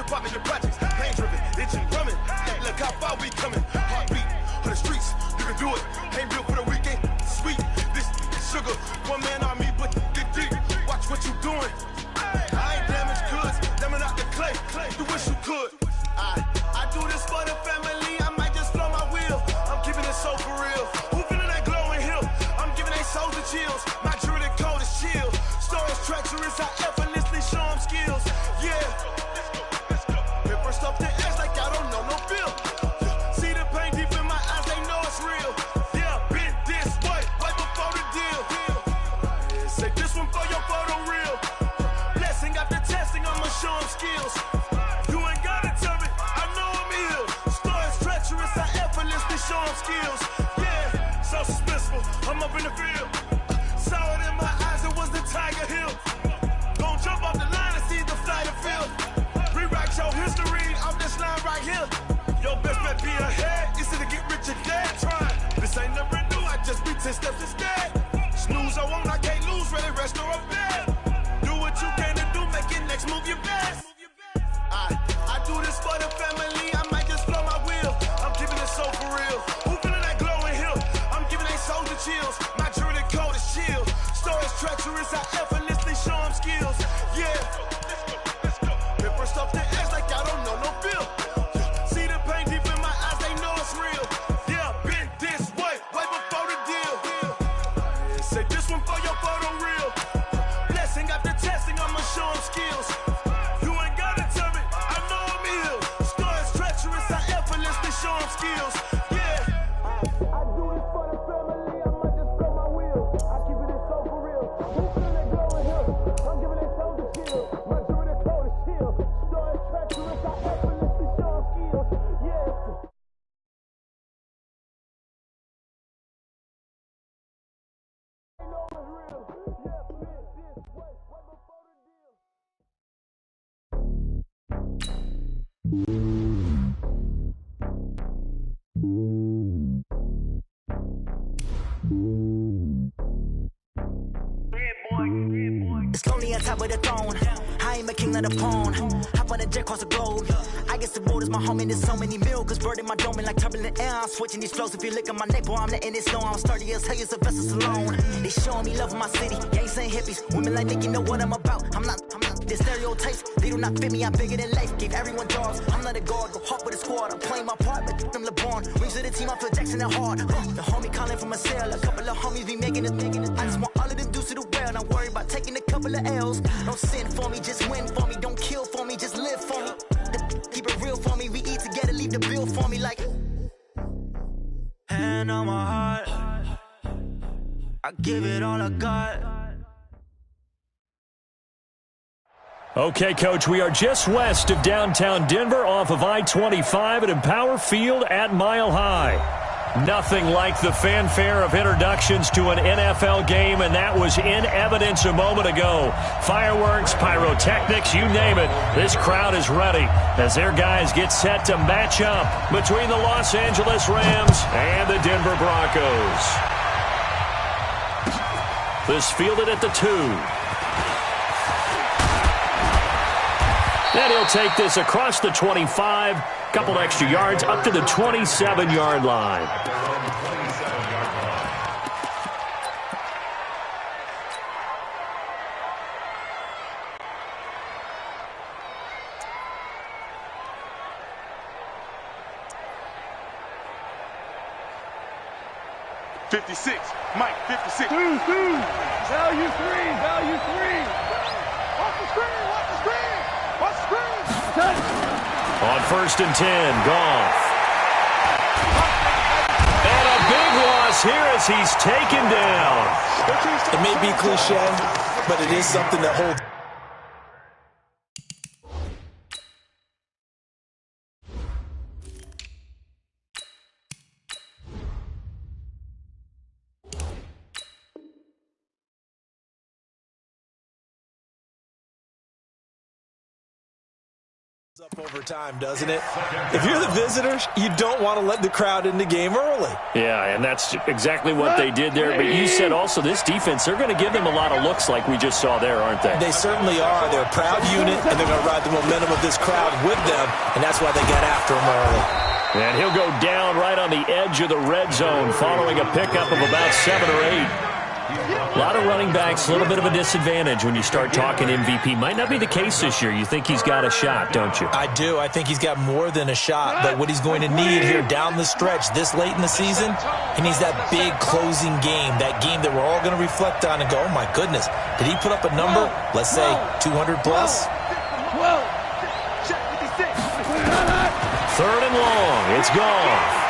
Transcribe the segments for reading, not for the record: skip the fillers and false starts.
department, your projects. Pain driven, itching, drumming. Look how far we coming. Heartbeat for the streets. You can do it. Ain't built for the weekend. Sweet. This sugar. One man army, but dig deep. Watch what you doing. I ain't damaged goods. Damn out the clay. You wish you could. I do this for the family. I might just blow my wheel. I'm keeping it so for real. Who feeling that glowing hill? I'm giving they souls the chills. My jewelry code is chill. Stories treacherous. I effortlessly show them skills. Yeah. Paper stuff the edge like I don't know no feel. See the pain deep in my eyes. They know it's real. Yeah, been this way before the deal. Say this one for your photo reel. Blessing after testing. I'ma show them skills. You ain't gotta tell me. I know I'm ill. Stories treacherous. I effortlessly show them skills. Yeah, so suspenseful. I'm up in the field. Saw it in my eyes. It was the Tiger Hill. Gon' jump off the line and see the flight of field. Rewrite your history off this line right here. Your best bet be ahead. Easy to get rich or dead. Trying. This ain't never new. I just be 10 steps instead. Snooze I won't. I can't lose. Ready, rest or a bed. Do what you can to do. Make your next move your best. I do this for the family. I might just blow my wheel. I'm keeping it so for real. Who feeling that glowing hill? I'm giving they souls the chills. My jewelry code is chill. Stories treacherous. I effortlessly show them skills. Yeah. Paper stuff the edge like I don't know no feel. See the pain deep in my eyes. They know it's real. Yeah, been this way before the deal. Say this one for your photo reel. Blessing after testing. I'ma show them skills. You ain't gotta tell me. I know I'm ill. Stories treacherous. I effortlessly show them skills. Yeah. I do this for the family. I might just blow my wheel. I keep it so for real. Who feeling that glowing hill? I'm giving they souls the chill. My jewelry code is chill. Stories treacherous. I effortlessly show them skills. Yeah. I know it's real. Yeah, been this way before the deal. It's lonely on top of the throne. I ain't a king of the pawn. Hop on a jet across the globe. I guess the road is my home and there's so many miracles burning my dome and like turbulent air. I'm switching these flows. If you look at my neck, boy, I'm letting it snow. I'm sturdy as hell, it's a vessel alone. They showing me love in my city. Gangs ain't hippies. Women like Nick, you know what I'm about. I'm not. The stereotypes, they do not fit me. I'm bigger than life. Gave everyone jobs. I'm not a guard. Go hard with a squad. I'm playing my part, but them LeBron. Rings to the team. I feel Jackson and hard. The homie calling from a cell. A couple of homies be making it. I just want all of them dudes to do well. Not worry about taking a couple of L's. Don't sin for me, just win for me. Don't kill for me, just live for me. Keep it real for me. We eat together, leave the bill for me like. Hand on my heart. I give it all I got. Okay, Coach, we are just west of downtown Denver off of I-25 at Empower Field at Mile High. Nothing like the fanfare of introductions to an NFL game, and that was in evidence a moment ago. Fireworks, pyrotechnics, you name it. This crowd is ready as their guys get set to match up between the Los Angeles Rams and the Denver Broncos. This fielded at the 2. And he'll take this across the 25, couple extra yards up to the 27-yard line. Mike, 56. Value 3. Watch the screen. On 1st and 10, Goff. And a big loss here as he's taken down. It may be cliche, but it is something that holds. Up over time, doesn't it? If you're the visitors, you don't want to let the crowd in the game early. Yeah, and that's exactly what they did there. But you said also this defense, they're going to give them a lot of looks like we just saw there, aren't they? They certainly are. They're a proud unit, and they're going to ride the momentum of this crowd with them, and that's why they got after him early. And he'll go down right on the edge of the red zone following a pickup of about 7 or 8. A lot of running backs, a little bit of a disadvantage when you start talking MVP. Might not be the case this year. You think he's got a shot, don't you? I do. I think he's got more than a shot. But what he's going to need here down the stretch this late in the season, he needs that big closing game, that game that we're all going to reflect on and go, oh, my goodness, did he put up a number, let's say 200 plus? 3rd and long. It's gone.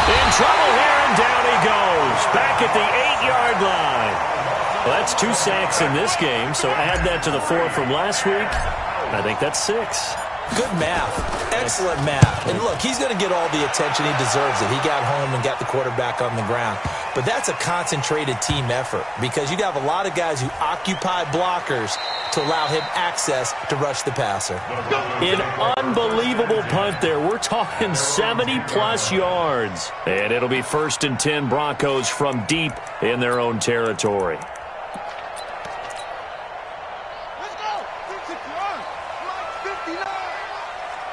In trouble here, and down he goes. Back at the 8-yard line. Well, that's 2 sacks in this game, so add that to the 4 from last week. I think that's 6. Good math. Excellent math. And look, he's going to get all the attention. He deserves it. He got home and got the quarterback on the ground. But that's a concentrated team effort because you have a lot of guys who occupy blockers to allow him access to rush the passer. An unbelievable punt there. We're talking 70-plus yards. And it'll be 1st and 10 Broncos from deep in their own territory.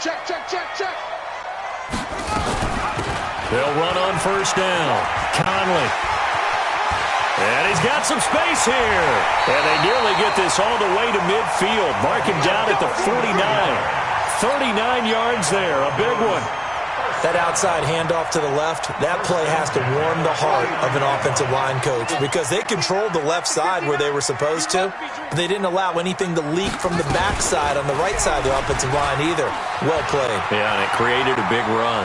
Check. They'll run on 1st down. Conley. And he's got some space here. And they nearly get this all the way to midfield. Mark him down at the 49. 39 yards there. A big one. That outside handoff to the left, that play has to warm the heart of an offensive line coach because they controlled the left side where they were supposed to, but they didn't allow anything to leak from the backside on the right side of the offensive line either. Well played. Yeah, and it created a big run.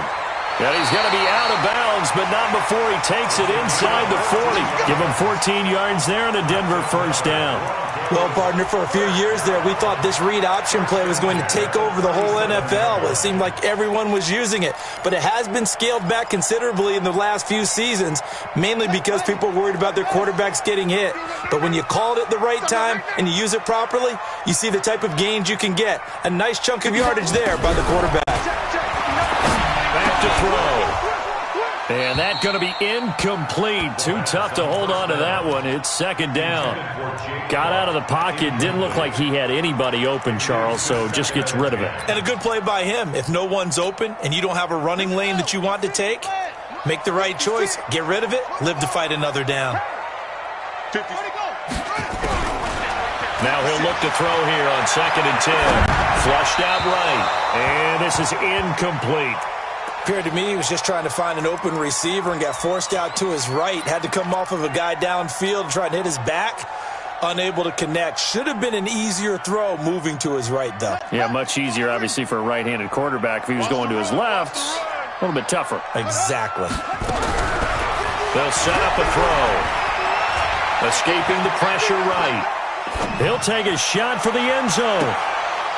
And he's going to be out of bounds, but not before he takes it inside the 40. Give him 14 yards there and a Denver 1st down. Well, partner, for a few years there, we thought this read option play was going to take over the whole NFL. It seemed like everyone was using it. But it has been scaled back considerably in the last few seasons, mainly because people are worried about their quarterbacks getting hit. But when you call it at the right time and you use it properly, you see the type of gains you can get. A nice chunk of yardage there by the quarterback. Back to throw. And that's going to be incomplete. Too tough to hold on to that one. It's 2nd down. Got out of the pocket. Didn't look like he had anybody open, Charles, so just gets rid of it. And a good play by him. If no one's open and you don't have a running lane that you want to take, make the right choice. Get rid of it. Live to fight another down. Now he'll look to throw here on 2nd and 10. Flushed out right. And this is incomplete. Appeared to me he was just trying to find an open receiver and got forced out to his right. Had to come off of a guy downfield trying to hit his back. Unable to connect. Should have been an easier throw moving to his right, though. Yeah, much easier, obviously, for a right-handed quarterback. If he was going to his left, a little bit tougher. Exactly. They'll set up a throw. Escaping the pressure right. He'll take a shot for the end zone.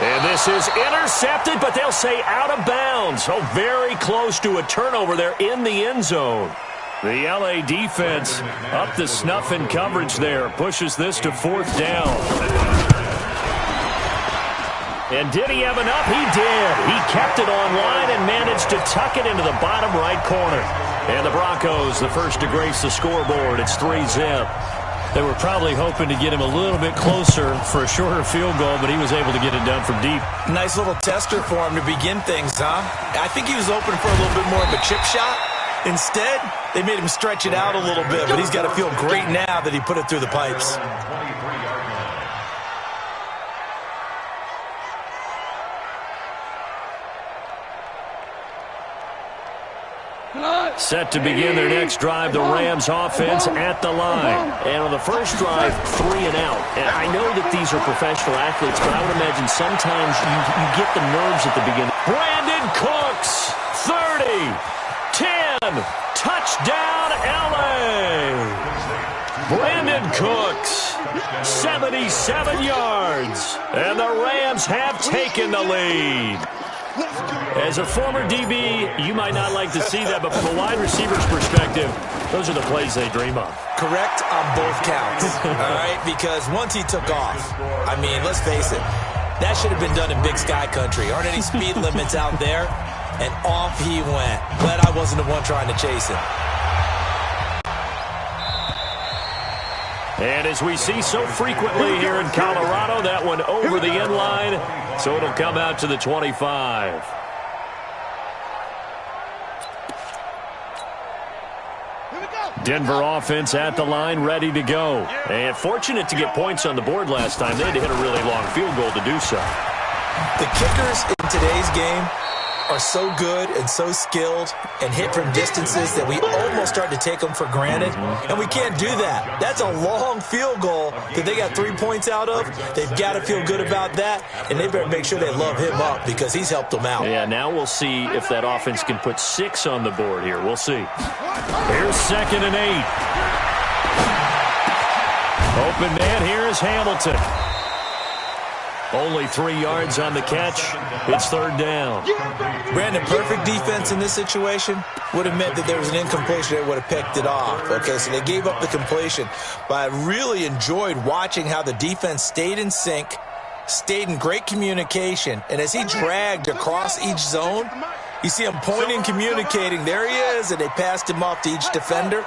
And this is intercepted, but they'll say out of bounds. Oh, very close to a turnover there in the end zone. The LA defense up the snuff in coverage there. Pushes this to 4th down. And did he have enough? He did. He kept it online and managed to tuck it into the bottom right corner. And the Broncos, the first to grace the scoreboard. It's 3-zip. They were probably hoping to get him a little bit closer for a shorter field goal, but he was able to get it done from deep. Nice little tester for him to begin things, huh? I think he was open for a little bit more of a chip shot. Instead, they made him stretch it out a little bit, but he's got to feel great now that he put it through the pipes. Set to begin their next drive, the Rams offense at the line. And on the first drive, 3 and out. And I know that these are professional athletes, but I would imagine sometimes you get the nerves at the beginning. Brandon Cooks, 30, 10, touchdown LA. Brandon Cooks, 77 yards. And the Rams have taken the lead. As a former DB, you might not like to see that, but from a wide receiver's perspective, those are the plays they dream of. Correct on both counts, all right? Because once he took off, I mean, let's face it, That should have been done in Big Sky Country. Aren't any speed limits out there? And off he went. Glad I wasn't the one trying to chase him. And as we see so frequently here in Colorado, that one over the end line, so it'll come out to the 25. Denver offense at the line, ready to go. And fortunate to get points on the board last time. They had to hit a really long field goal to do so. The kickers in today's game are so good and so skilled and hit from distances that we almost start to take them for granted, and we can't do that. That's a long field goal that they got 3 points out of. They've got to feel good about that, and they better make sure they love him up because he's helped them out. Yeah, now we'll see if that offense can put 6 on the board here. We'll see. Here's 2nd and 8. Open man here is Hamilton. Only 3 yards on the catch. It's 3rd down. Brandon, perfect defense in this situation would have meant that there was an incompletion that would have picked it off. Okay, so they gave up the completion. But I really enjoyed watching how the defense stayed in sync, stayed in great communication, and as he dragged across each zone, you see him pointing, communicating. There he is, and they passed him off to each defender.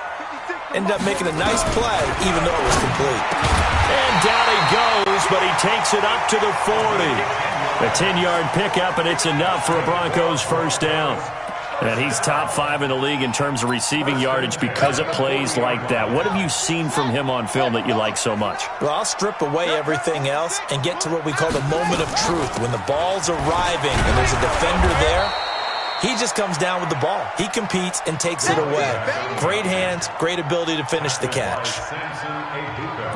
Ended up making a nice play, even though it was complete. And down he goes, but he takes it up to the 40. A 10-yard pickup, and it's enough for a Broncos first down. And he's top 5 in the league in terms of receiving yardage because of plays like that. What have you seen from him on film that you like so much? Well, I'll strip away everything else and get to what we call the moment of truth. When the ball's arriving and there's a defender there, he just comes down with the ball. He competes and takes it away. Great hands, great ability to finish the catch.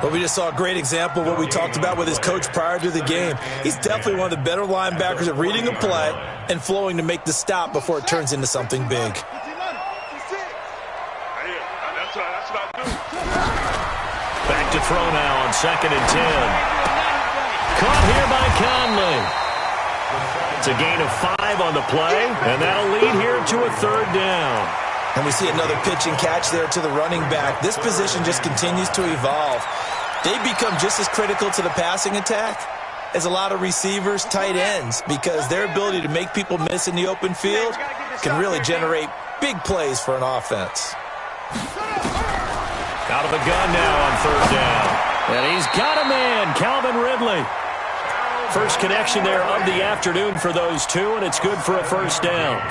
But we just saw a great example of what we talked about with his coach prior to the game. He's definitely one of the better linebackers at reading a play and flowing to make the stop before it turns into something big. Back to throw now on 2nd and 10. Caught here by Conley. It's a gain of 5 on the play, and that'll lead here to a 3rd down. And we see another pitch and catch there to the running back. This position just continues to evolve. They become just as critical to the passing attack as a lot of receivers, tight ends, because their ability to make people miss in the open field can really generate big plays for an offense. Out of the gun now on 3rd down. And he's got a man, Calvin Ridley. First connection there of the afternoon for those two, and it's good for a first down.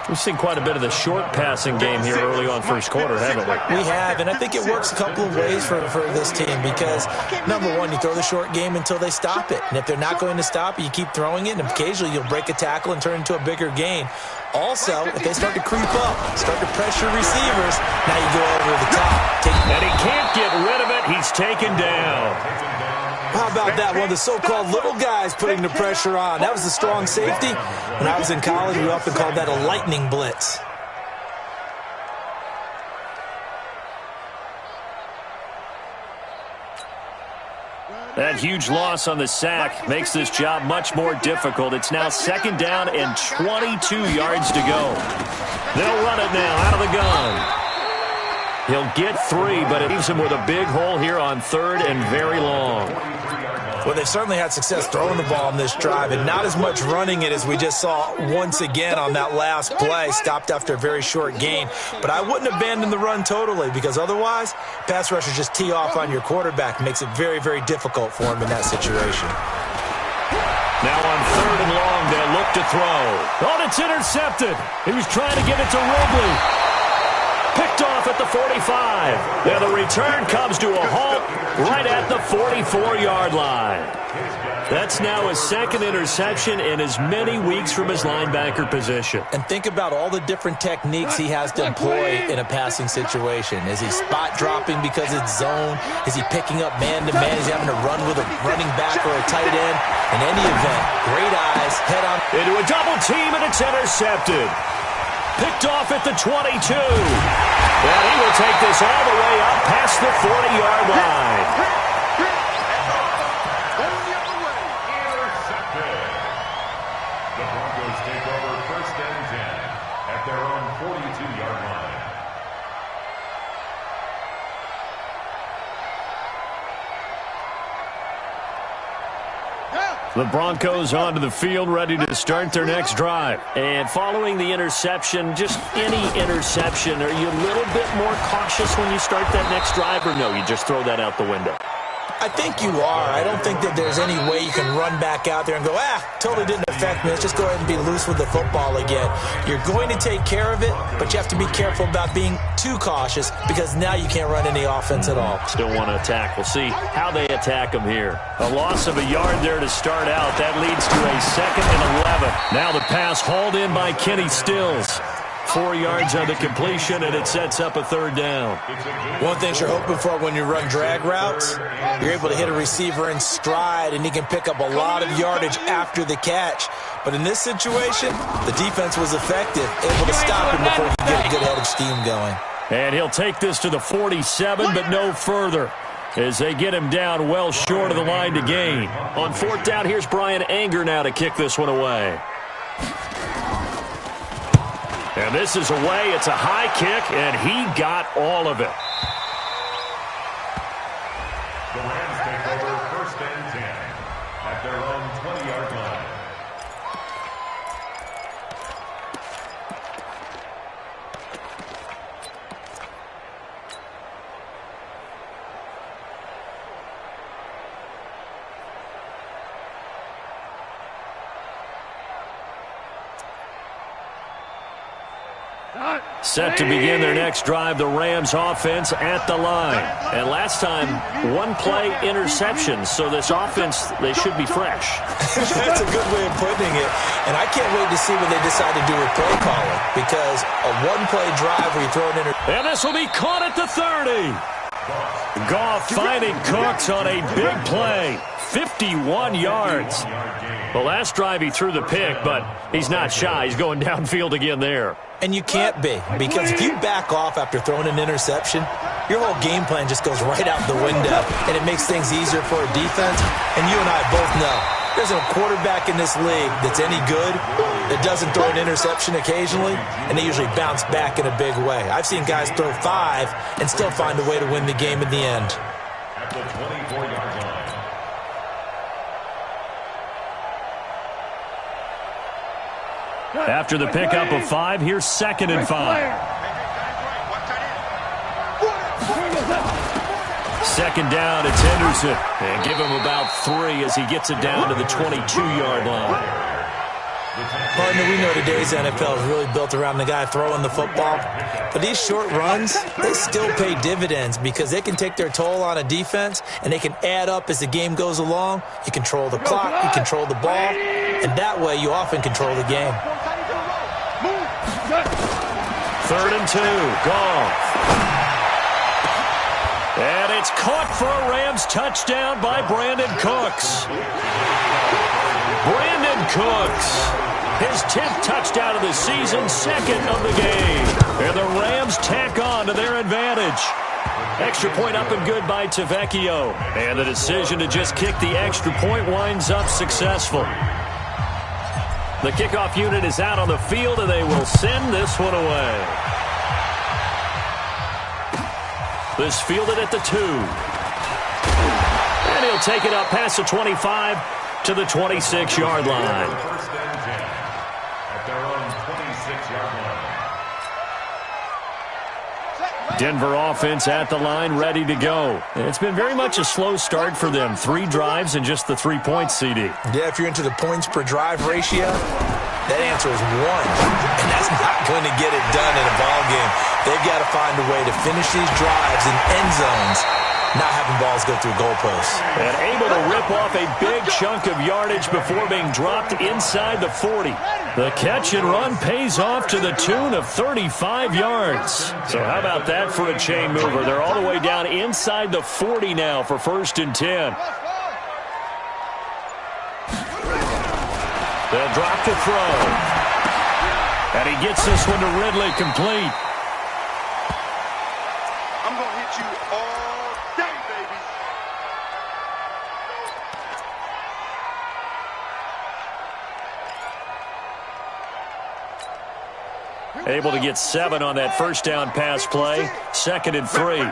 We've seen quite a bit of the short passing game here early on first quarter, haven't we? We have, and I think it works a couple of ways for this team because, number one, you throw the short game until they stop it. And if they're not going to stop it, you keep throwing it, and occasionally you'll break a tackle and turn into a bigger gain. Also, if they start to creep up, start to pressure receivers, now you go over the top. And he can't get rid of it. He's taken down. How about that? One of the so-called little guys putting the pressure on. That was the strong safety. When I was in college, we often called that a lightning blitz. That huge loss on the sack makes this job much more difficult. It's now 2nd down and 22 yards to go. They'll run it now out of the gun. He'll get 3, but it leaves him with a big hole here on 3rd and very long. Well, they've certainly had success throwing the ball on this drive and not as much running it as we just saw once again on that last play, stopped after a very short gain. But I wouldn't abandon the run totally because otherwise, pass rushers just tee off on your quarterback. Makes it very, very difficult for him in that situation. Now on 3rd and long, they'll look to throw. Oh, it's intercepted. He was trying to get it to Ridley. Picked off at the 45. Now the return comes to a halt right at the 44-yard line. That's now his 2nd interception in as many weeks from his linebacker position. And think about all the different techniques he has to employ in a passing situation. Is he spot dropping because it's zone? Is he picking up man-to-man? Is he having to run with a running back or a tight end? In any event, great eyes, head on. Into a double team, and it's intercepted. Picked off at the 22. And he will take this all the way up past the 40-yard line. Intercepted. The Broncos take over 1st and 10 at their own 42-yard line. The Broncos onto the field, ready to start their next drive. And following the interception, just any interception, are you a little bit more cautious when you start that next drive, or no, you just throw that out the window? I think you are. I don't think that there's any way you can run back out there and go, totally didn't affect me. Let's just go ahead and be loose with the football again. You're going to take care of it, but you have to be careful about being too cautious because now you can't run any offense at all. Still want to attack. We'll see how they attack them here. A loss of a yard there to start out. That leads to a 2nd and 11. Now the pass hauled in by Kenny Stills. 4 yards on the completion, and it sets up a 3rd down. One thing you're hoping for when you run drag routes, you're able to hit a receiver in stride, and he can pick up a lot of yardage after the catch. But in this situation, the defense was effective, able to stop him before he could get a good head of steam going. And he'll take this to the 47, but no further, as they get him down well short of the line to gain. On 4th down, here's Brian Anger now to kick this one away. And this is away. It's a high kick, and he got all of it. The Rams take over 1st and 10 at their own 20-yard line. Set to begin their next drive, the Rams offense at the line. And last time, 1-play interception, so this offense, they should be fresh. That's a good way of putting it. And I can't wait to see what they decide to do with play calling, because a 1-play drive where you throw it in. And this will be caught at the 30. Goff finding Cooks on a big play. 51 yards. The last drive he threw the pick, but he's not shy. He's going downfield again there. And you can't be, because if you back off after throwing an interception, your whole game plan just goes right out the window, and it makes things easier for a defense. And you and I both know there's a quarterback in this league that's any good that doesn't throw an interception occasionally, and they usually bounce back in a big way. I've seen guys throw 5 and still find a way to win the game in the end. At the 24-yard line. After the pickup of 5, here's 2nd and 5. 2nd down, it's Henderson. And give him about 3 as he gets it down to the 22-yard line. Partner, we know today's NFL is really built around the guy throwing the football. But these short runs, they still pay dividends because they can take their toll on a defense, and they can add up as the game goes along. You control the clock, you control the ball, and that way you often control the game. 3rd and 2, Goff. And it's caught for a Rams touchdown by Brandon Cooks. Brandon Cooks, his 10th touchdown of the season, 2nd of the game. And the Rams tack on to their advantage. Extra point up and good by Tavecchio. And the decision to just kick the extra point winds up successful. The kickoff unit is out on the field, and they will send this one away. This fielded at the 2. And he'll take it up past the 25 to the 26-yard line. 1st and 10 at their own 26-yard line. Denver offense at the line, ready to go. It's been very much a slow start for them. 3 drives and just the 3 points, CD. Yeah, if you're into the points per drive ratio, that answer is 1. And that's not going to get it done in a ball game. They've got to find a way to finish these drives in end zones, not having balls go through goalposts. And able to rip off a big chunk of yardage before being dropped inside the 40. The catch and run pays off to the tune of 35 yards. So how about that for a chain mover? They're all the way down inside the 40 now for 1st and 10. They'll drop the throw. And he gets this one to Ridley complete. I'm going to hit you all day, baby. Able to get 7 on that 1st down pass play. 2nd and 3.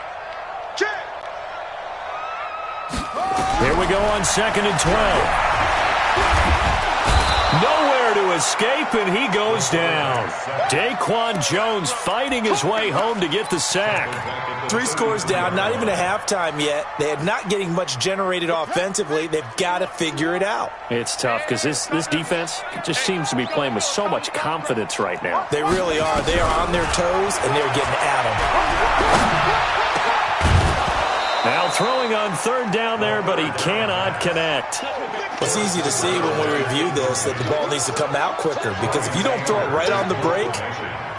we go on 2nd and 12. Nowhere to escape, and he goes down. Daquan Jones fighting his way home to get the sack. 3 scores down, not even a halftime yet. They are not getting much generated offensively. They've got to figure it out. It's tough because this defense just seems to be playing with so much confidence right now. They really are. They are on their toes, and they're getting at them. Now throwing on 3rd down there, but he cannot connect. It's easy to see when we review this that the ball needs to come out quicker, because if you don't throw it right on the break,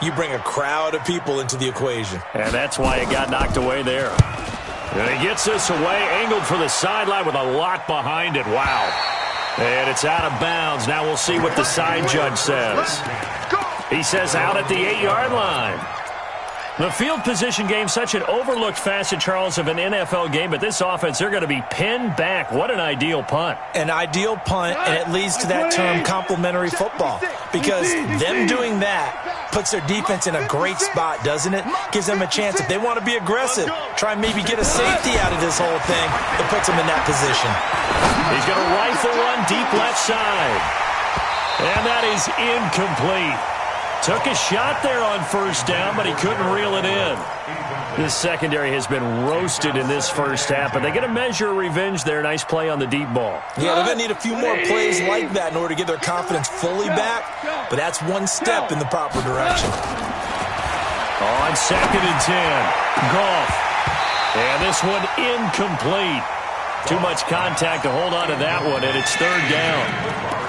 you bring a crowd of people into the equation. And that's why it got knocked away there. And he gets this away, angled for the sideline with a lot behind it. Wow. And it's out of bounds. Now we'll see what the side judge says. He says out at the 8-yard line. The field position game, such an overlooked facet, Charles, of an NFL game, but this offense, they're going to be pinned back. What an ideal punt. An ideal punt, and it leads to that term complementary football, because them doing that puts their defense in a great spot, doesn't it? Gives them a chance. If they want to be aggressive, try and maybe get a safety out of this whole thing, it puts them in that position. He's going to rifle one deep left side. And that is incomplete. Took a shot there on 1st down, but he couldn't reel it in. This secondary has been roasted in this first half, but they get a measure of revenge there. Nice play on the deep ball. Yeah, they're going to need a few more plays like that in order to get their confidence fully back, but that's one step in the proper direction. On 2nd and 10, Goff. And this one incomplete. Too much contact to hold on to that one, and it's 3rd down.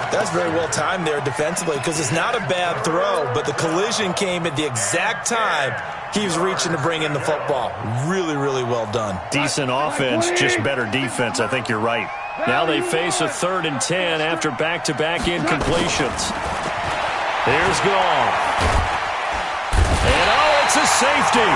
That's very well timed there defensively, because it's not a bad throw, but the collision came at the exact time he was reaching to bring in the football. Really, really well done. Decent offense, just better defense. I think you're right. Now they face a 3rd and 10 after back-to-back incompletions. Here's Goff. And oh, it's a safety.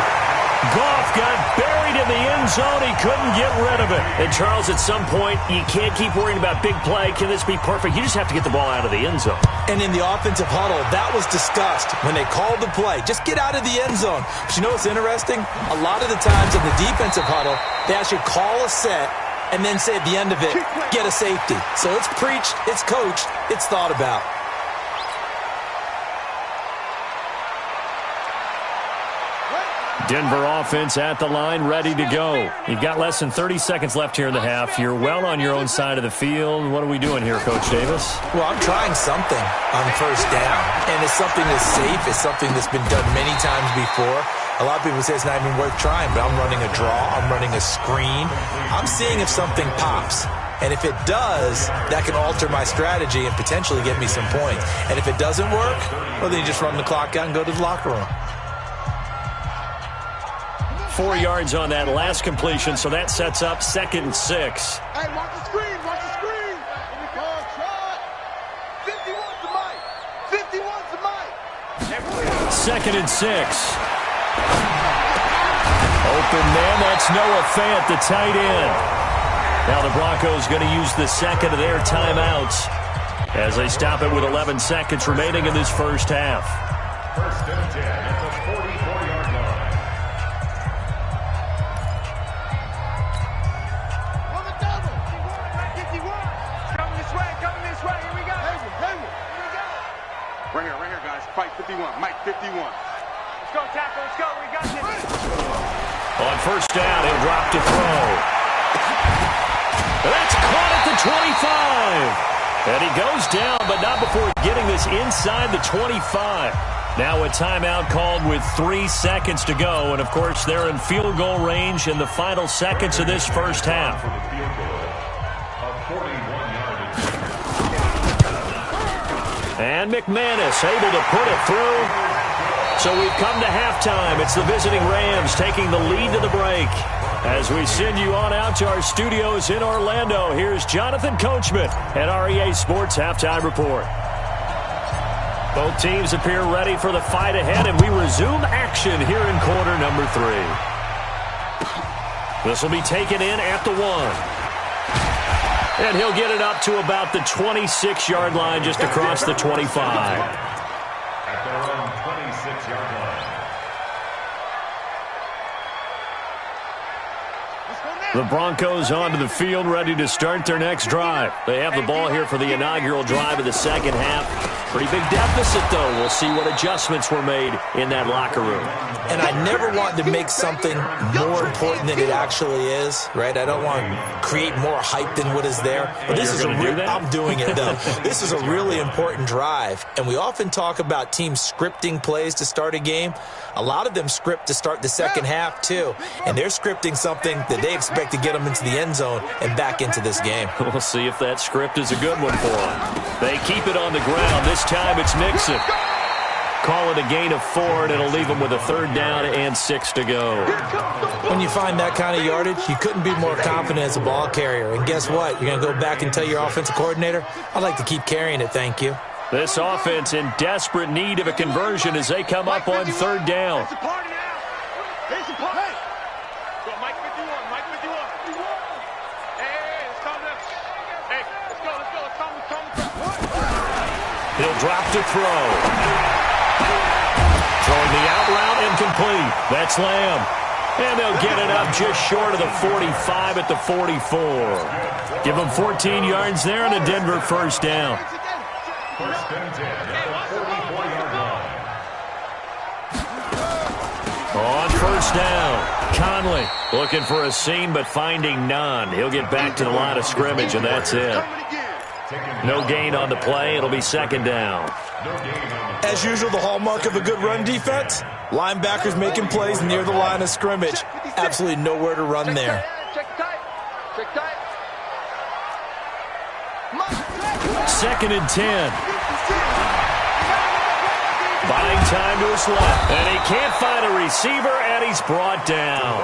Goff got buried in the end zone. He couldn't get rid of it. And, Charles, at some point, you can't keep worrying about big play. Can this be perfect? You just have to get the ball out of the end zone. And in the offensive huddle, that was discussed when they called the play. Just get out of the end zone. But you know what's interesting? A lot of the times in the defensive huddle, they actually call a set and then say at the end of it, get a safety. So it's preached, it's coached, it's thought about. Denver offense at the line, ready to go. You've got less than 30 seconds left here in the half. You're well on your own side of the field. What are we doing here, Coach Davis? Well, I'm trying something on 1st down, and it's something that's safe. It's something that's been done many times before. A lot of people say it's not even worth trying, but I'm running a draw. I'm running a screen. I'm seeing if something pops. And if it does, that can alter my strategy and potentially get me some points. And if it doesn't work, well, then you just run the clock out and go to the locker room. 4 yards on that last completion, so that sets up 2nd and 6. Hey, watch the screen, watch the screen. Let me call shot. 51's the mic. 51's the mic. 2nd and 6. Open man, that's Noah Fant, the tight end. Now the Broncos going to use the second of their timeouts as they stop it with 11 seconds remaining in this first half. 1st and 10 at the 44-yard line. On the double. 51. Coming this way, here we go. Hayward. Here we go. Right here, guys. Fight 51. Mike 51. Let's go, tackle. Let's go. We got this. On 1st down, he'll drop to throw. That's caught at the 25. And he goes down, but not before getting this inside the 25. Now a timeout called with 3 seconds to go. And, of course, they're in field goal range in the final seconds of this first half. And McManus able to put it through. So we've come to halftime. It's the visiting Rams taking the lead to the break. As we send you on out to our studios in Orlando, here's Jonathan Coachman at REA Sports Halftime Report. Both teams appear ready for the fight ahead, and we resume action here in quarter number 3. This will be taken in at the 1. And he'll get it up to about the 26-yard line just across the 25. At their own 26-yard line. The Broncos onto the field, ready to start their next drive. They have the ball here for the inaugural drive of the second half. Pretty big deficit, though. We'll see what adjustments were made in that locker room. And I never want to make something more important than it actually is, right? I don't want to create more hype than what is there. But this is I'm doing it, though. This is a really important drive. And we often talk about teams scripting plays to start a game. A lot of them script to start the second half, too. And they're scripting something that they expect to get them into the end zone and back into this game. We'll see if that script is a good one for them. They keep it on the ground. This time it's Mixon. Call it a gain of 4, and it'll leave them with a 3rd down and 6 to go. When you find that kind of yardage, you couldn't be more confident as a ball carrier. And guess what? You're going to go back and tell your offensive coordinator, I'd like to keep carrying it, thank you. This offense in desperate need of a conversion as they come up on 3rd down. It's a party now. It's a party. Go, Mike 51. Mike 51. Hey, it's coming up. Hey, let's go. It's coming. He'll drop to throw. Throwing the out route incomplete. That's Lamb. And they'll get it up just short of the 45 at the 44. Give them 14 yards there and a Denver 1st down. 1st and 10 at the 44-yard line. On 1st down, Conley looking for a seam but finding none. He'll get back to the line of scrimmage, and that's it. No gain on the play. It'll be 2nd down. As usual, the hallmark of a good run defense, linebackers making plays near the line of scrimmage. Absolutely nowhere to run there. Check tight. 2nd and 10. Buying time to his left. And he can't find a receiver, and he's brought down.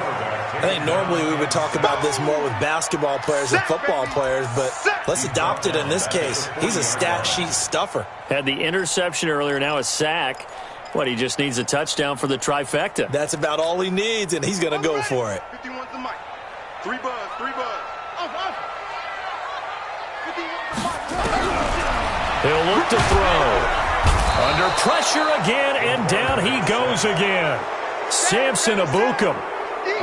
I think normally we would talk about this more with basketball players and football players, but let's adopt it in this case. He's a stat sheet stuffer. Had the interception earlier, now a sack. What, he just needs a touchdown for the trifecta. That's about all he needs, and he's going to go for it. 51's the mic. 3 buzz. He'll look to throw. Under pressure again, and down he goes again. Samson Ebukam.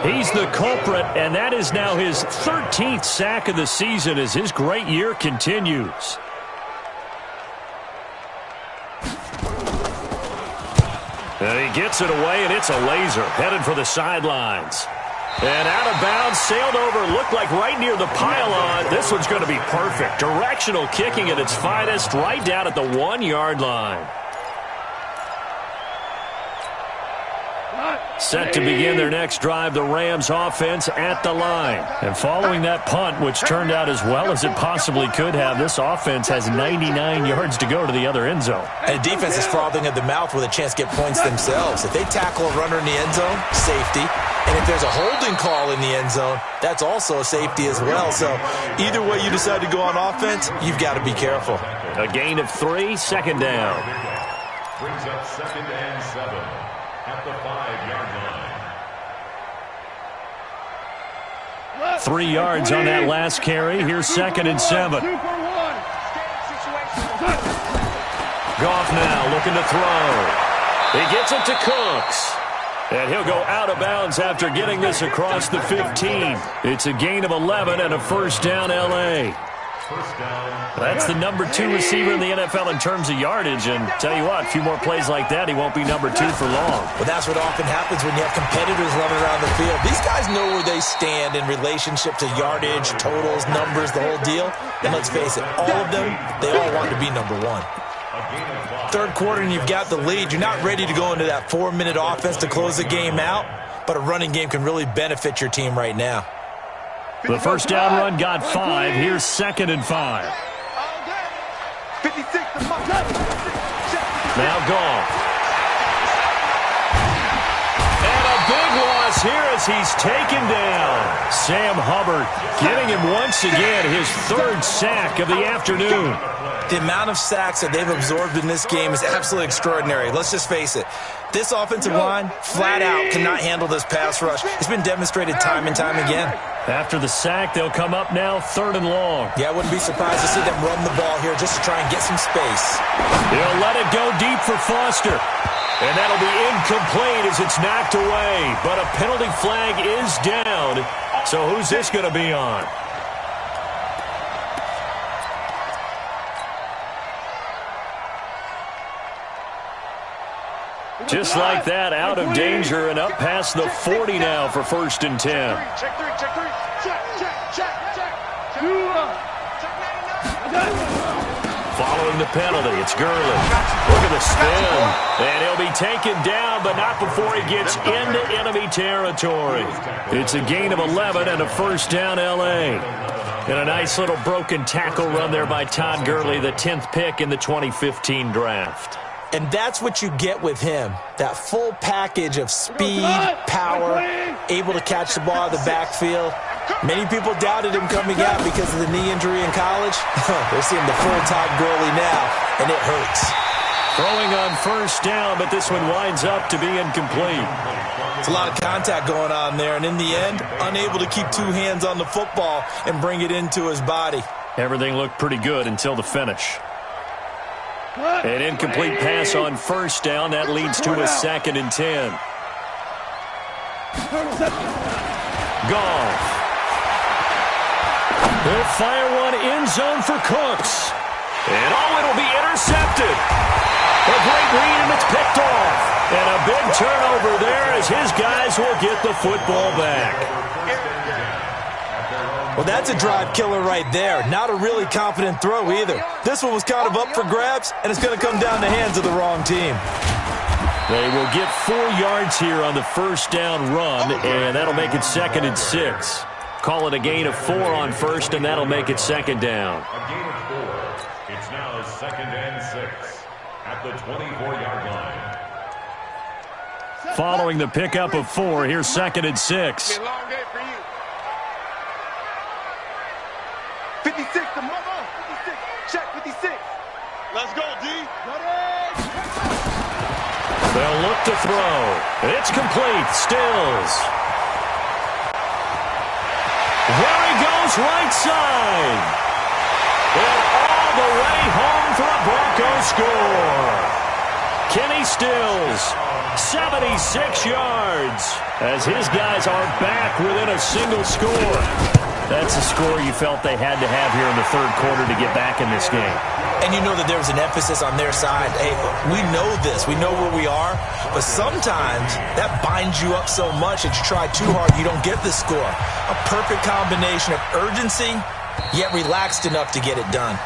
He's the culprit, and that is now his 13th sack of the season as his great year continues. And he gets it away, and it's a laser headed for the sidelines. And out of bounds, sailed over, looked like right near the pylon. This one's going to be perfect. Directional kicking at its finest, right down at the 1-yard line. Set to begin their next drive, the Rams offense at the line. And following that punt, which turned out as well as it possibly could have, this offense has 99 yards to go to the other end zone. And the defense is frothing at the mouth with a chance to get points themselves. If they tackle a runner in the end zone, safety. And if there's a holding call in the end zone, that's also a safety as well. So either way you decide to go on offense, you've got to be careful. A gain of 3, 2nd down. Brings up 2nd and 7 at the 5-yard line. 3 yards on that last carry. Here's 2nd and 7. Goff now looking to throw. He gets it to Cooks. And he'll go out of bounds after getting this across the 15. It's a gain of 11 and a 1st down, L.A. That's the number 2 receiver in the NFL in terms of yardage. And tell you what, a few more plays like that, he won't be number 2 for long. Well, that's what often happens when you have competitors running around the field. These guys know where they stand in relationship to yardage, totals, numbers, the whole deal. And let's face it, all of them, they all want to be number 1. 3rd quarter and you've got the lead. You're not ready to go into that 4-minute offense to close the game out, but a running game can really benefit your team right now. The 1st down run got 5. Here's 2nd and 5. Now Goff. And a big loss here as he's taken down. Sam Hubbard getting him once again his 3rd sack of the afternoon. The amount of sacks that they've absorbed in this game is absolutely extraordinary. Let's just face it. This offensive line, flat out, cannot handle this pass rush. It's been demonstrated time and time again. After the sack, they'll come up now 3rd and long. Yeah, I wouldn't be surprised to see them run the ball here just to try and get some space. He'll let it go deep for Foster. And that'll be incomplete as it's knocked away. But a penalty flag is down. So who's this going to be on? Just like that, out of danger and up past the 40 now for 1st and 10. Check three. Check. Following the penalty, it's Gurley. Look at the spin. And he'll be taken down, but not before he gets into enemy territory. It's a gain of 11 and a 1st down L.A. And a nice little broken tackle run there by Todd Gurley, the 10th pick in the 2015 draft. And that's what you get with him, that full package of speed, power, able to catch the ball out of the backfield. Many people doubted him coming out because of the knee injury in college. They're seeing the full Todd Gurley now, and it hurts. Throwing on 1st down, but this one winds up to be incomplete. It's a lot of contact going on there, and in the end, unable to keep 2 hands on the football and bring it into his body. Everything looked pretty good until the finish. An incomplete pass on 1st down. That leads to a 2nd and 10. Goff. They'll fire one end zone for Cooks. And it'll be intercepted. A great read, and it's picked off. And a big turnover there as his guys will get the football back. Well, that's a drive killer right there. Not a really confident throw either. This one was kind of up for grabs, and it's going to come down the hands of the wrong team. They will get 4 yards here on the 1st down run, and that'll make it 2nd and 6. Call it a gain of 4 on 1st, and that'll make it 2nd down. A gain of 4. It's now 2nd and 6 at the 24-yard line. Following the pickup of 4, here's 2nd and 6. Long day for you. 56, the mother. 56. Check 56. Let's go, D. They'll look to throw. It's complete. Stills. There he goes, right side. And all the way home for a Broncos score. Kenny Stills, 76 yards, as his guys are back within a single score. That's a score you felt they had to have here in the 3rd quarter to get back in this game. And you know that there was an emphasis on their side. Hey, we know this. We know where we are. But sometimes that binds you up so much that you try too hard, you don't get the score. A perfect combination of urgency, yet relaxed enough to get it done.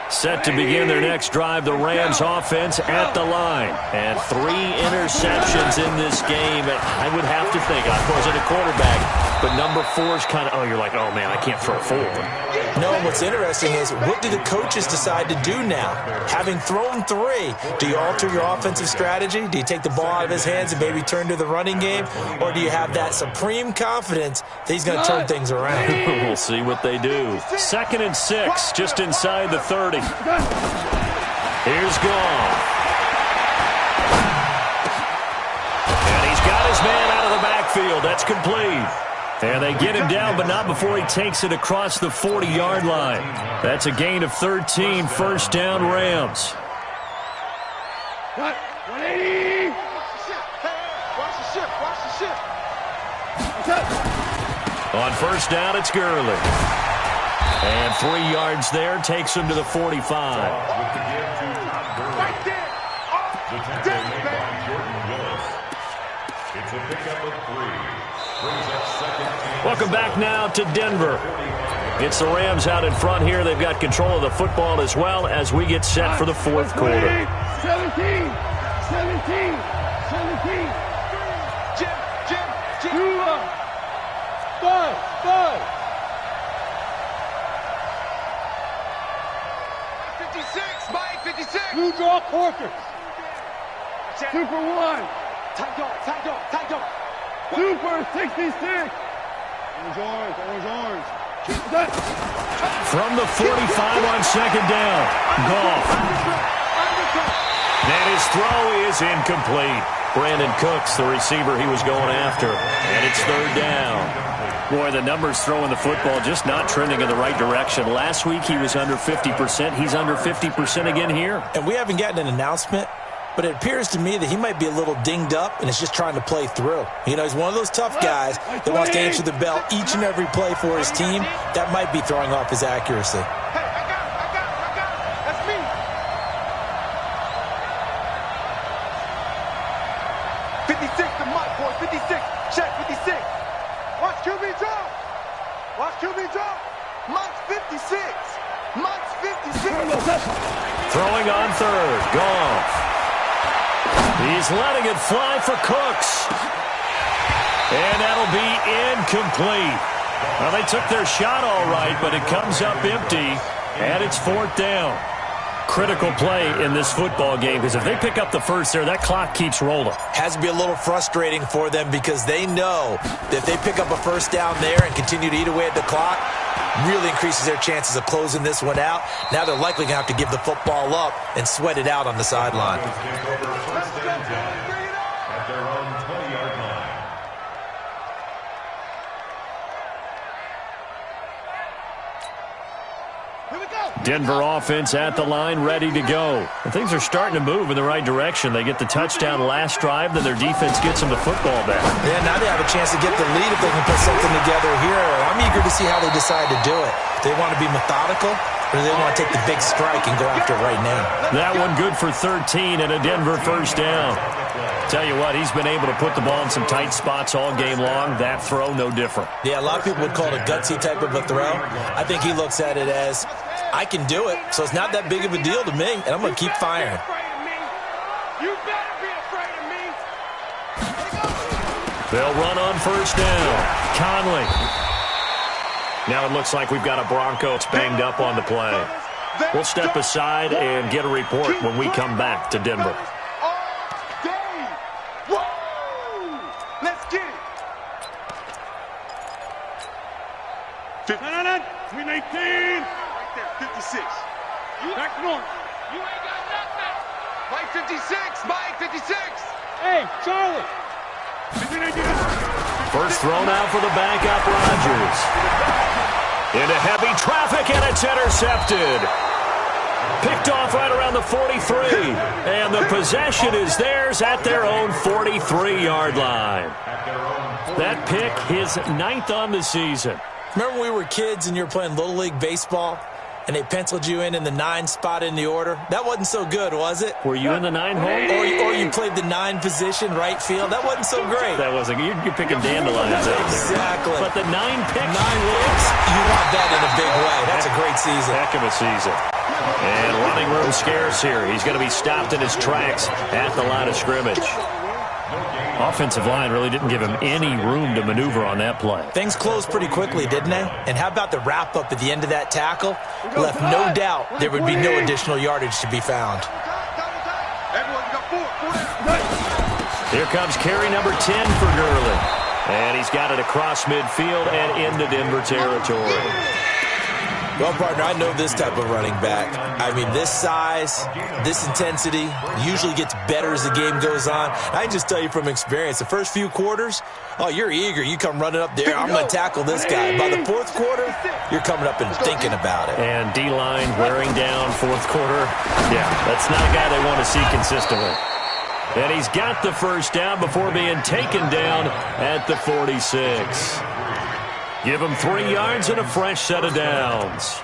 Set to begin their next drive, the Rams offense at the line. And 3 interceptions in this game. I would have to think, I wasn't a quarterback, but number 4 is kind of, you're like, oh, man, I can't throw 4. No, what's interesting is, what do the coaches decide to do now? Having thrown 3, do you alter your offensive strategy? Do you take the ball out of his hands and maybe turn to the running game? Or do you have that supreme confidence that he's going to turn things around? We'll see what they do. 2nd and 6, just inside the 30. Here's Goff. And he's got his man out of the backfield. That's complete. And they get him down, but not before he takes it across the 40-yard line. That's a gain of 13, 1st down Rams. 180. Watch the ship. On 1st down, it's Gurley. And 3 yards there takes him to the 45. With the give to Todd Gurley. Right there. The tackle made by Jordan Willis. It's a pickup of 3. Brings up 2nd and Welcome back now to Denver. It's the Rams out in front here. They've got control of the football as well as we get set for the 4th quarter. 17. Jim. 5. 56, Mike, 56. You draw Corker. 2 for 1. Tight dog. Super 66. Orange. From the 45 on 2nd down, Goff. And his throw is incomplete. Brandon Cooks, the receiver he was going after. And it's third down. Boy, the numbers throwing the football just not trending in the right direction. Last week he was under 50%. He's under 50% again here. And we haven't gotten an announcement, but it appears to me that he might be a little dinged up and is just trying to play through. You know, he's one of those tough guys that wants to answer the bell each and every play for his team. That might be throwing off his accuracy. Hey, I got it. That's me. 56 to Mike, boy. 56. Check 56. Watch QB drop. Watch QB drop. Mike's 56. Mike's 56. Throwing on third. Goff. He's letting it fly for Cooks. And that'll be incomplete. Well, they took their shot all right, but it comes up empty, and it's fourth down. Critical play in this football game, because if they pick up the first there, that clock keeps rolling. Has to be a little frustrating for them because they know that if they pick up a first down there and continue to eat away at the clock, really increases their chances of closing this one out. Now they're likely going to have to give the football up and sweat it out on the sideline. At their own 20-yard line. Denver offense at the line, ready to go. And things are starting to move in the right direction. They get the touchdown last drive, then their defense gets them the football back. Yeah, now they have a chance to get the lead if they can put something together here. I'm eager to see how they decide to do it. Do they want to be methodical, or do they want to take the big strike and go after it right now? That one good for 13 and a Denver first down. Tell you what, he's been able to put the ball in some tight spots all game long. That throw, no different. Yeah, a lot of people would call it a gutsy type of a throw. I think he looks at it as, I can do it, so it's not that big of a deal to me, and I'm going to keep firing. You better be afraid of me. They'll run on first down. Conley. Now it looks like we've got a Bronco banged up on the play. We'll step aside and get a report when we come back to Denver. Let's get it. We 18. Right there, 56. Back north. You ain't got nothing. Mike 56. Mike 56. Hey, Charlie. First thrown out for the backup, Rodgers. Into heavy traffic, and it's intercepted. Picked off right around the 43. And the possession is theirs at their own 43-yard line. That pick, his 9th on the season. Remember when we were kids and you were playing Little League Baseball, and they penciled you in the 9 spot in the order? That wasn't so good, was it? Were you in the 9 hole? Or you played the 9 position, right field? That wasn't so great. That wasn't. You're picking dandelions out there. Exactly. But the 9 picks. 9 picks, you want that in a big way. That's a great season. Heck of a season. And running room scarce here. He's going to be stopped in his tracks at the line of scrimmage. Offensive line really didn't give him any room to maneuver on that play. Things closed pretty quickly, didn't they? And how about the wrap-up at the end of that tackle? Left no doubt there would be no additional yardage to be found. Here comes carry number 10 for Gurley. And he's got it across midfield and into Denver territory. Well, partner, I know this type of running back. I mean, this size, this intensity usually gets better as the game goes on. I can just tell you from experience, the first few quarters, oh, you're eager. You come running up there, I'm going to tackle this guy. By the fourth quarter, you're coming up and thinking about it. And D-line wearing down fourth quarter. Yeah, that's not a guy they want to see consistently. And he's got the first down before being taken down at the 46. Give him 3 yards and a fresh set of downs.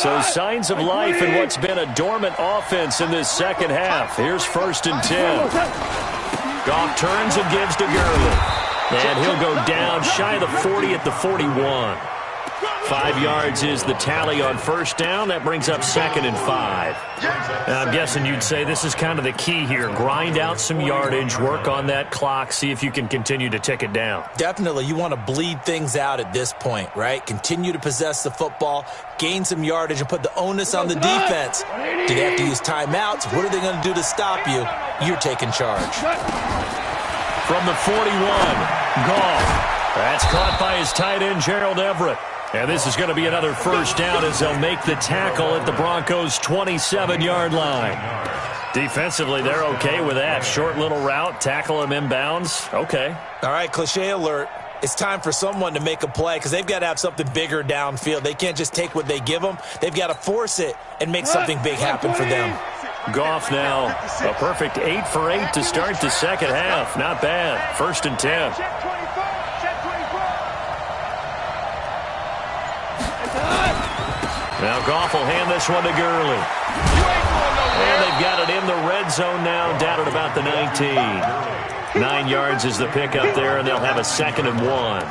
So signs of life in what's been a dormant offense in this second half. Here's 1st and 10. Goff turns and gives to Gurley. And he'll go down shy of the 40 at the 41. 5 yards is the tally on first down. That brings up 2nd and 5. And I'm guessing you'd say this is kind of the key here. Grind out some yardage, work on that clock, see if you can continue to tick it down. Definitely. You want to bleed things out at this point, right? Continue to possess the football, gain some yardage, and put the onus on the defense. Do they have to use timeouts? What are they going to do to stop you? You're taking charge. From the 41, Goff. That's caught by his tight end, Gerald Everett. And this is going to be another first down as they'll make the tackle at the Broncos' 27-yard line. Defensively, they're okay with that. Short little route, tackle him inbounds. Okay. All right, cliche alert. It's time for someone to make a play because they've got to have something bigger downfield. They can't just take what they give them. They've got to force it and make something big happen for them. Goff now, a perfect 8 for 8 to start the second half. Not bad. 1st and 10. Now Goff will hand this one to Gurley. And they've got it in the red zone now, down at about the 19. 9 yards is the pickup there, and they'll have a 2nd and 1.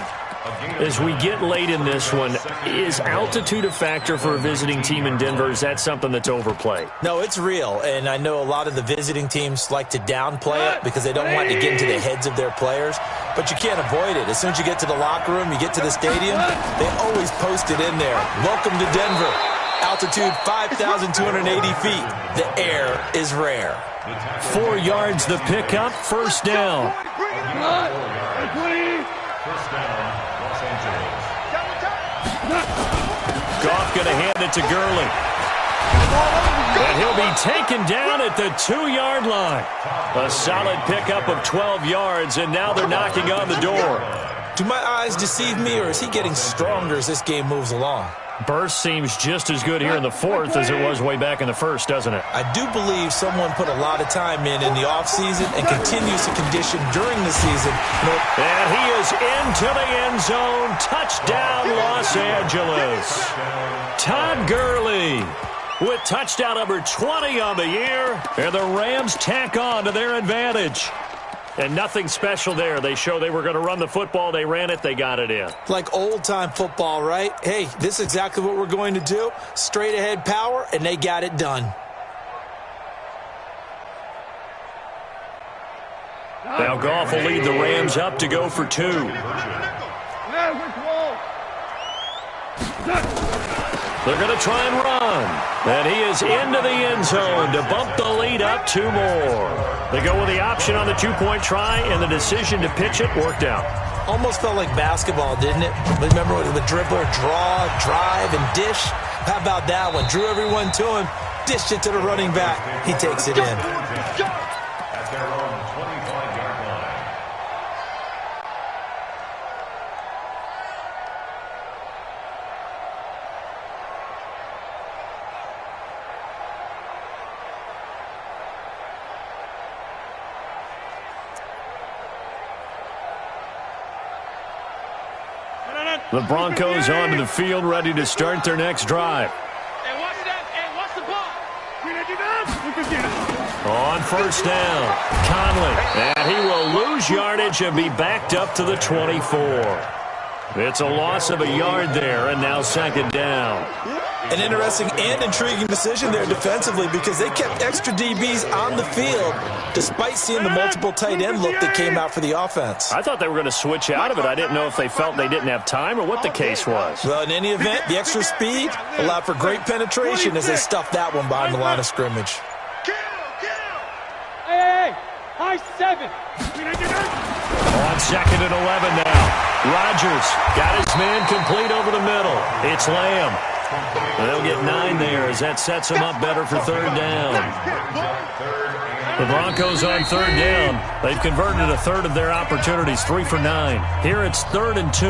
As we get late in this one, is altitude a factor for a visiting team in Denver? Is that something that's overplayed? No, it's real, and I know a lot of the visiting teams like to downplay it because they don't want to get into the heads of their players, but you can't avoid it. As soon as you get to the locker room, you get to the stadium, they always post it in there. Welcome to Denver. Altitude 5,280 feet. The air is rare. 4 yards the pickup, 1st down. Goff going to hand it to Gurley. And he'll be taken down at the 2-yard line. A solid pickup of 12 yards, and now they're knocking on the door. Do my eyes deceive me, or is he getting stronger as this game moves along? Burst seems just as good here in the 4th as it was way back in the 1st, doesn't it? I do believe someone put a lot of time in the offseason and continues to condition during the season. And he is into the end zone. Touchdown, Los Angeles. Todd Gurley with touchdown number 20 on the year. And the Rams tack on to their advantage. And nothing special there. They show they were going to run the football. They ran it. They got it in. Like old-time football, right? Hey, this is exactly what we're going to do. Straight-ahead power, and they got it done. Now Goff will lead the Rams up to go for 2. They're going to try and run. And he is into the end zone to bump the lead up 2 more. They go with the option on the 2-point try, and the decision to pitch it worked out. Almost felt like basketball, didn't it? Remember with the dribbler, draw, drive, and dish? How about that one? Drew everyone to him, dished it to the running back. He takes it in. At their own 25-yard line. The Broncos onto the field, ready to start their next drive. On 1st down, Conley, and he will lose yardage and be backed up to the 24. It's a loss of a yard there, and now 2nd down. An interesting and intriguing decision there defensively because they kept extra DBs on the field despite seeing the multiple tight end look that came out for the offense. I thought they were going to switch out of it. I didn't know if they felt they didn't have time or what the case was. Well, in any event, the extra speed allowed for great penetration as they stuffed that one behind the line of scrimmage. Hey, high 7. On 2nd and 11 now. Rodgers got his man complete over the middle. It's Lamb. They'll get 9 there as that sets them up better for 3rd down. The Broncos on 3rd down. They've converted a third of their opportunities, 3 for 9. Here it's 3rd and 2.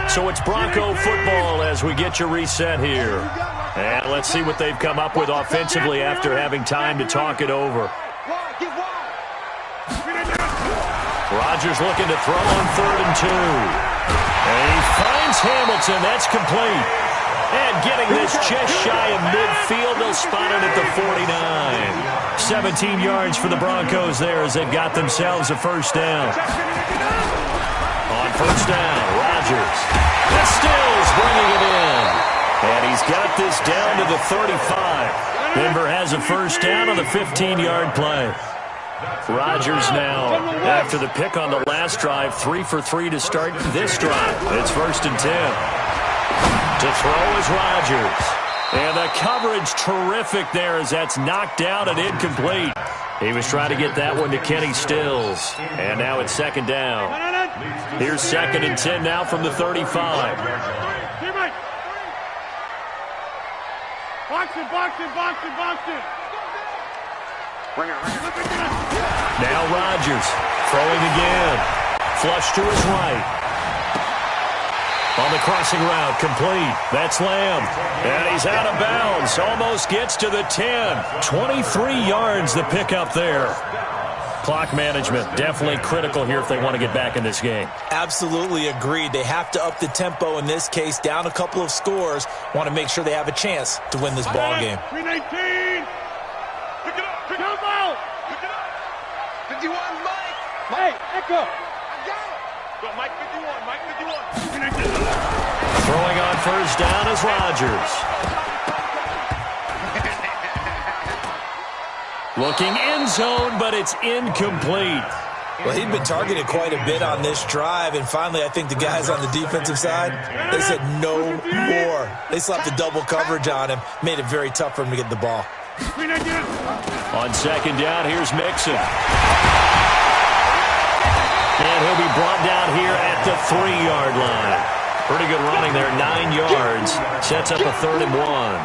So it's Bronco football as we get you reset here. And let's see what they've come up with offensively after having time to talk it over. Rodgers looking to throw on 3rd and 2. And he finds Hamilton. That's complete. And getting this just shy of midfield, they'll spot it at the 49. 17 yards for the Broncos there as they've got themselves a 1st down. On 1st down, Rodgers. And Stills bringing it in. And he's got this down to the 35. Denver has a 1st down on the 15-yard play. Rodgers now, after the pick on the last drive, 3 for 3 to start this drive. It's 1st and 10. To throw is Rodgers. And the coverage terrific there as that's knocked down and incomplete. He was trying to get that one to Kenny Stills. And now it's 2nd down. Here's 2nd and 10 now from the 35. Teammate. Box it. Now Rodgers throwing again. Flush to his right. On the crossing route, complete. That's Lamb. And he's out of bounds. Almost gets to the 10. 23 yards the pickup there. Clock management definitely critical here if they want to get back in this game. Absolutely agreed. They have to up the tempo in this case, down a couple of scores. Want to make sure they have a chance to win this ball game. 319. Pick it up. Pick it up. 51, Mike. Hey, Echo. I got it. Go, Mike 51. Mike 51. Throwing on first down is Rodgers. Looking end zone, but it's incomplete. Well, he'd been targeted quite a bit on this drive, and finally I think the guys on the defensive side, they said no more. They slapped the double coverage on him, made it very tough for him to get the ball. On 2nd down, here's Mixon. And he'll be brought down here at the 3-yard line. Pretty good running there, 9 yards. Sets up a 3rd and 1.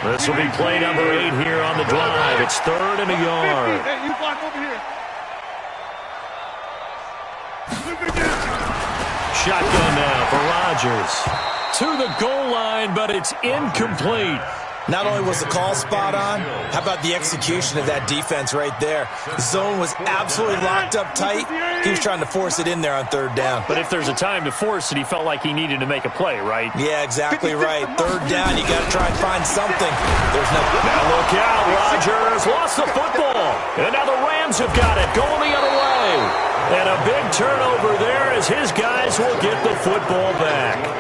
This will be play number 8 here on the drive. It's 3rd and a yard. Hey, you block over here. Shotgun now for Rodgers. To the goal line, but it's incomplete. Not only was the call spot on, how about the execution of that defense right there? The zone was absolutely locked up tight. He was trying to force it in there on 3rd down. But if there's a time to force it, he felt like he needed to make a play, right? Yeah, exactly right. 3rd down, you got to try and find something. There's no... Now look out, Rodgers lost the football. And now the Rams have got it, going the other way. And a big turnover there as his guys will get the football back.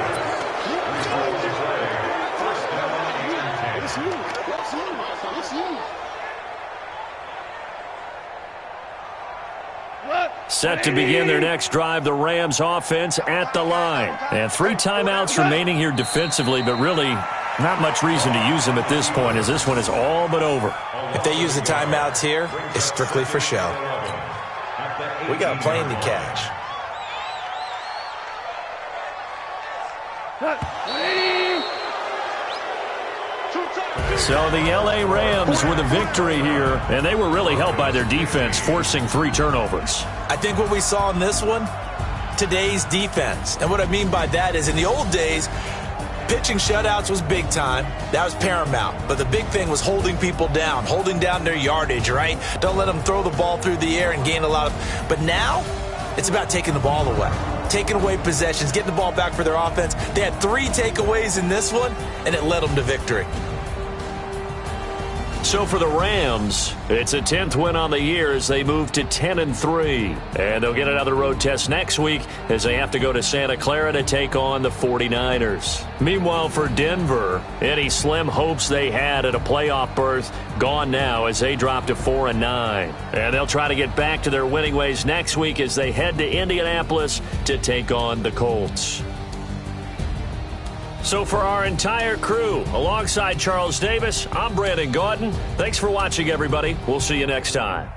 Set to begin their next drive, the Rams offense at the line. And 3 timeouts remaining here defensively, but really not much reason to use them at this point as this one is all but over. If they use the timeouts here, it's strictly for show. We got a plane to catch. So the L.A. Rams with a victory here, and they were really helped by their defense, forcing 3 turnovers. I think what we saw in this one, today's defense. And what I mean by that is in the old days, pitching shutouts was big time. That was paramount. But the big thing was holding people down, holding down their yardage, right? Don't let them throw the ball through the air and gain a lot of... But now, it's about taking the ball away. Taking away possessions, getting the ball back for their offense. They had 3 takeaways in this one, and it led them to victory. So for the Rams, it's a 10th win on the year as they move to 10-3. And they'll get another road test next week as they have to go to Santa Clara to take on the 49ers. Meanwhile, for Denver, any slim hopes they had at a playoff berth gone now as they drop to 4-9. And they'll try to get back to their winning ways next week as they head to Indianapolis to take on the Colts. So for our entire crew, alongside Charles Davis, I'm Brandon Gaudin. Thanks for watching, everybody. We'll see you next time.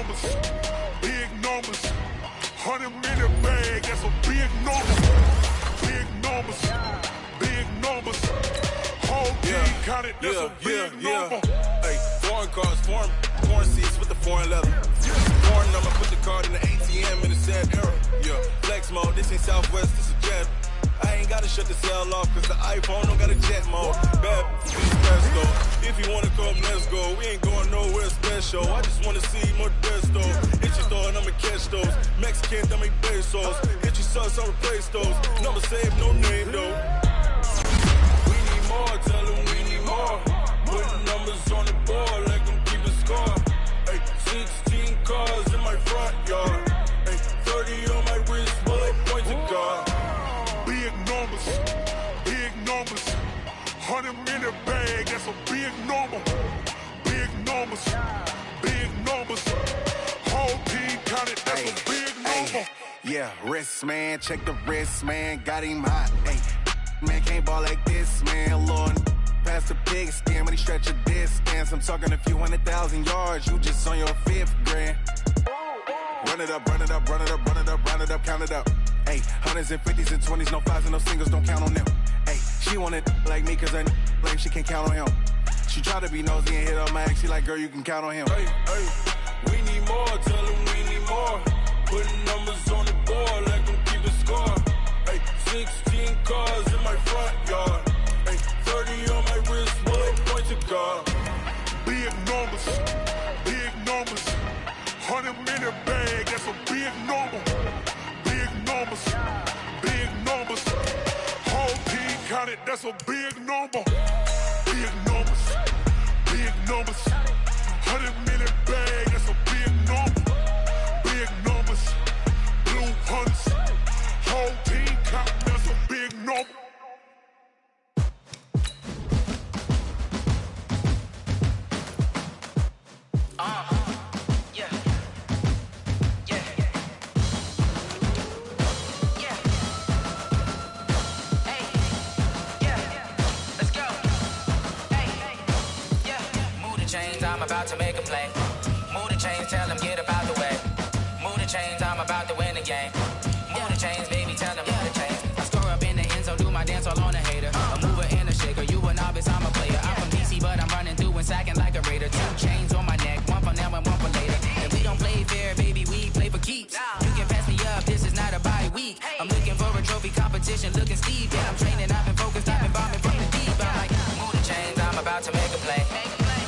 numbers, big numbers. 100-minute bag, that's a big number. Big numbers, big numbers. Whole team counted, that's a big number. Hey, foreign cars, foreign seats with the foreign leather. Foreign number, put the card in the ATM in a sad era. Yeah, flex mode, this ain't Southwest, this is jet. I ain't gotta shut the cell off, cause the iPhone don't got a jet mode. Bad presto. If you wanna come, let's go. We ain't going nowhere special. I just wanna see more Desto. Hit your store and I'ma catch those. Mexican, dame pesos. Hit your sauce, I'll replace those. Number saved, no name though. We need more, tell them we need more. Putting numbers on the board like I'm keeping score. Hey, 16 cars in my front yard. Hey, 30 on my wrist, bullet points of God. Big numbers, big numbers. 100-minute bag, that's a big number. Big numbers, big numbers. Whole team counted, that's a big number. Yeah, wrist man, check the wrist man, got him hot. Ay, man can't ball like this, man. Lord, past the pig skin when he stretch a distance. I'm talking a few 100,000 yards, you just on your 5th grand. Run it up, run it up, run it up, run it up, run it up, count it up. Ay, 100s and 50s and 20s, no 5s and no singles, don't count on them. Ay, she want it like me cause her lame, she can't count on him. She try to be nosy and hit on my ex, she like, girl, you can count on him. Hey, hey, we need more, tell them we need more. Putting numbers on the board like I'm keeping score. Hey, 16 cars in my front yard. Hey, 30 on my wrist, bullet points of God. Big numbers, big numbers. 100-minute bag, that's a big number. Big numbers, big numbers. Whole team counted, that's a big number. Big numbers, big numbers. 100-minute bag, that's a big number. Big numbers, blue hunts. Whole team counting, that's a big number. I'm about to make a play. Move the chains, tell them get about the way. Move the chains, I'm about to win the game. Move the chains, baby, tell them move the chains. I score up in the end zone, do my dance all on a hater. A mover and a shaker, you a novice, I'm a player. I'm from DC, but I'm running through and sacking like a raider. 2 chains on my neck, one for now and one for later. If we don't play fair, baby, we play for keeps. You can pass me up, this is not a bye week. I'm looking for a trophy competition, looking Steve. Yeah, I'm training, I've been focused, I've been bombing from the deep. I'm like, move the chains, I'm about to make a play.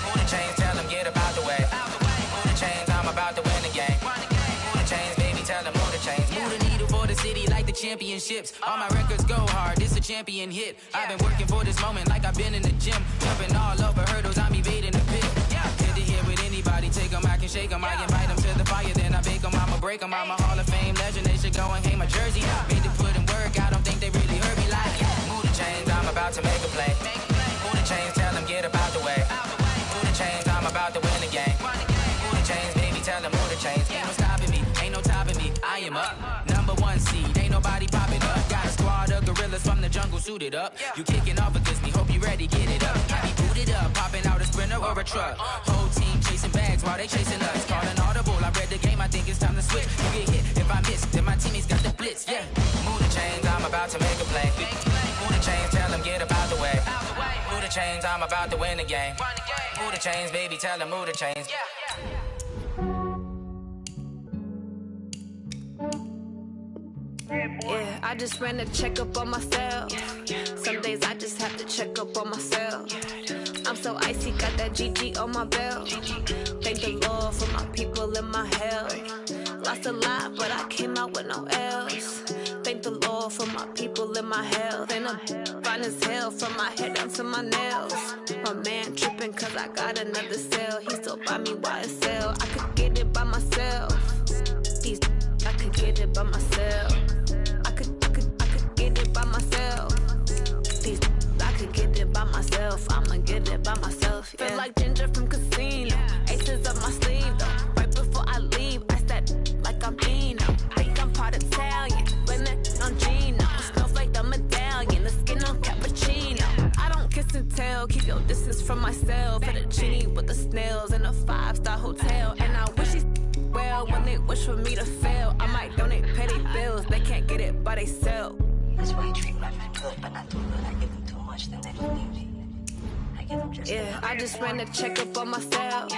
Move the chains, tell them get about the way. Move the chains, I'm about to win the game. Move the chains, baby, tell them move the chains. Move the needle for the city like the championships. All my records go hard, this a champion hit. I've been working for this moment like I've been in the gym. Jumping all over hurdles, I'm evading the pit. Head to head with anybody, take them, I can shake them. I invite them to the fire, then I bake them, I'ma break them. I'm a Hall of Fame legend, they should go and hang my jersey. Made to put in work, I don't think they really heard me like. Move the chains, I'm about to make a play. Move the chains, tell them get about the way. Move the chains, I'm about to win the game. Move the chains, baby, tell them move the chains. Ain't no stopping me, ain't no topping me. I am up, #1 seed, ain't nobody popping up. Got a squad of gorillas from the jungle suited up. You kicking off against me, hope you ready, get it up. I be booted up, popping out a Sprinter or a truck. Whole team chasing bags while they chasing us. Calling audible, I read the game, I think it's time to switch. You get hit if I miss, then my teammates got the blitz, yeah. Move the chains, I'm about to make a play. Move the chains, tell them get about the way. Move the chains, I'm about to win the game. Move the chains, baby, tell them move the chains. Yeah, I just ran a checkup on myself. Some days I just have to check up on myself. I'm so icy, got that GG on my belt. Thank the Lord for my people and my health. Lost a lot, but I came out with no L's. Thank the Lord for my people and my health. And I'm fine as hell from my head down to my nails. My man tripping cause I got another cell. He still buy me YSL. I could get it by myself. I could get it by myself. I could get it by myself. I could get it by myself. I'ma get it by myself. Yeah. Feel like Ginger from Casino. Aces up my sleeve though. Right before I leave, I step like I'm Dino. Think I'm part Italian. Blame it on Gino. Smells like the medallion. The skin on cappuccino. I don't kiss and tell. Keep your distance from myself. Fettuccine with the snails in a 5-star hotel. And I wish he's well. When they wish for me to fail, I might donate petty bills. They can't get it by they sell. That's why I treat my men good, but not too good. I give them too much, then they don't need me. I give them just yeah, I just ran a checkup on myself.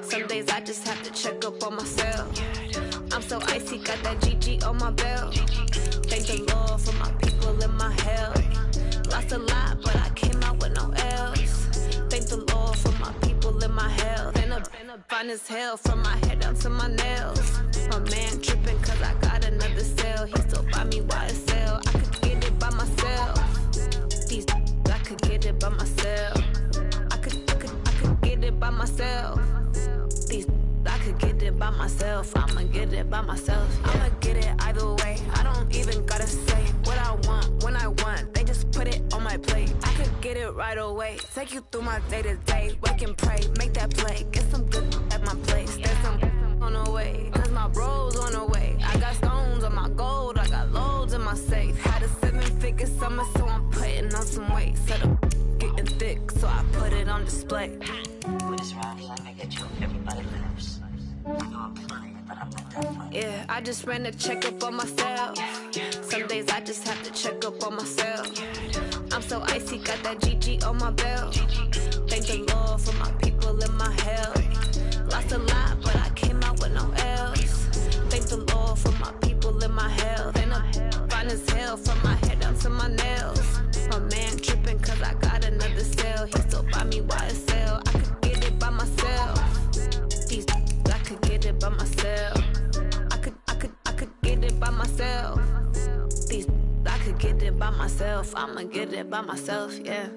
Some days I just have to check up on myself. I'm so icy, got that GG on my belt. Thank the Lord for my people in my hell. Lost a lot, but I came out with no else. Thank the Lord for my people in my hell. Been a fine as hell from my head down to my nails. My man tripping cause I got another cell. He still buy me YSL. I could get it by myself. These I could get it by myself. I could get it by myself. These I could get it by myself. I'ma get it by myself. I'ma get it either way. I don't even gotta say what I want when I want. They just put it on my plate. I could get it right away. Take you through my day to day. Wake and pray, make that play. Get some good at my place. There's some on the way. Cause my bro's on the way. I got stones on my gold. I got loads in my safe. Had a 7-figure summer, so I'm putting on some weight. Set up getting thick, so I put it on display. With this round, I get you. Everybody lives. I know I'm playing, but I'm not that funny. Yeah, I just ran a checkup on myself. Some days I just have to check up on myself. I'm so icy, got that GG on my belt. Thank the Lord for my people in my hell. Lost a lot, but I came out with no else. Thank the Lord for my people in my hell. Then I'm fine as hell from my head down to my nails. My man tripping cause I got another cell. He still buy me YSL. I could get it by myself. These I could get it by myself. I could get it by myself. These I could get it by myself. I'ma get it by myself, yeah.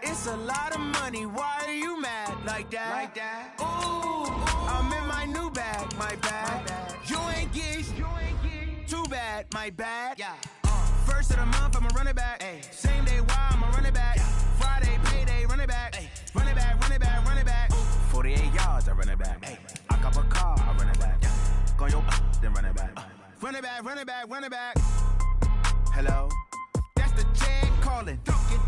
It's a lot of money, why are you mad like that? Ooh, I'm in my new bag, my bad. You ain't getting too bad, my bad. First of the month, I'ma run it back. Same day, why I'ma run it back. Friday, payday, run it back. Run it back, run it back, run it back. 48 yards, I run it back. I cop a car, I run it back. Go your then run it back. Run it back, run it back, run it back. Hello? That's the check calling.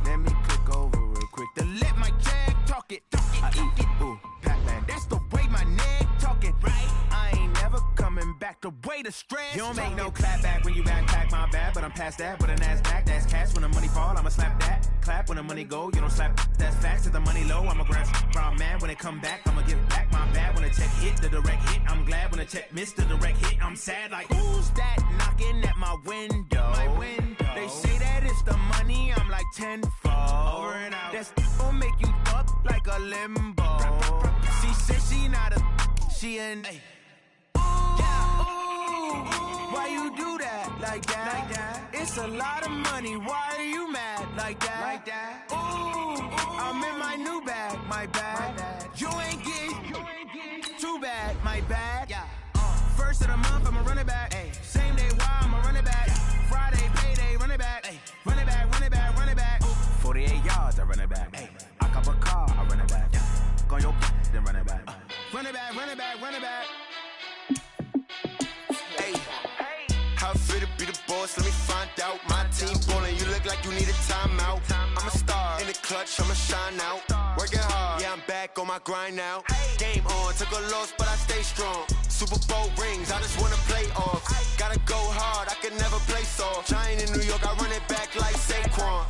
Let me click over real quick to let my check talk it. I eat it, ooh, Pac-Man. That's the way my neck talking. Right? I ain't never coming back. The way the stress. You don't make no clap back when you backpack, my bad. But I'm past that with an ass back. That's cash. When the money fall, I'ma slap that. Clap when the money go. You don't slap. That's facts. If the money low, I'ma grab from man. When it come back, I'ma give back my bad. When the check hit, the direct hit. I'm glad when the check missed the direct hit. I'm sad like who's that knocking at my window? My window. They say that it's the money. I'm like tenfold. Over and out. That's gon' make you up like a limbo. She said she not a. She an. Why you do that like that? It's a lot of money. Why are you mad like that? Ooh, I'm in my new bag, my bad. You ain't getting too bad, my bad. First of the month, I'ma run it back. Same day, why I'ma run it back. Friday, payday, run it back. Run it back, run it back, run it back. 48 yards, I run it back. I cop a car, I run it back. Go your then run it back. Run it back, run it back, run it back. How fit to be the boss, let me find out. My team ballin', you look like you need a timeout. I'm a star, in the clutch, I'ma shine out. Working hard, yeah, I'm back on my grind now. Game on, took a loss, but I stay strong. Super Bowl rings, I just wanna play off. Gotta go hard, I can never play soft. Giant in New York, I run it back like Saquon.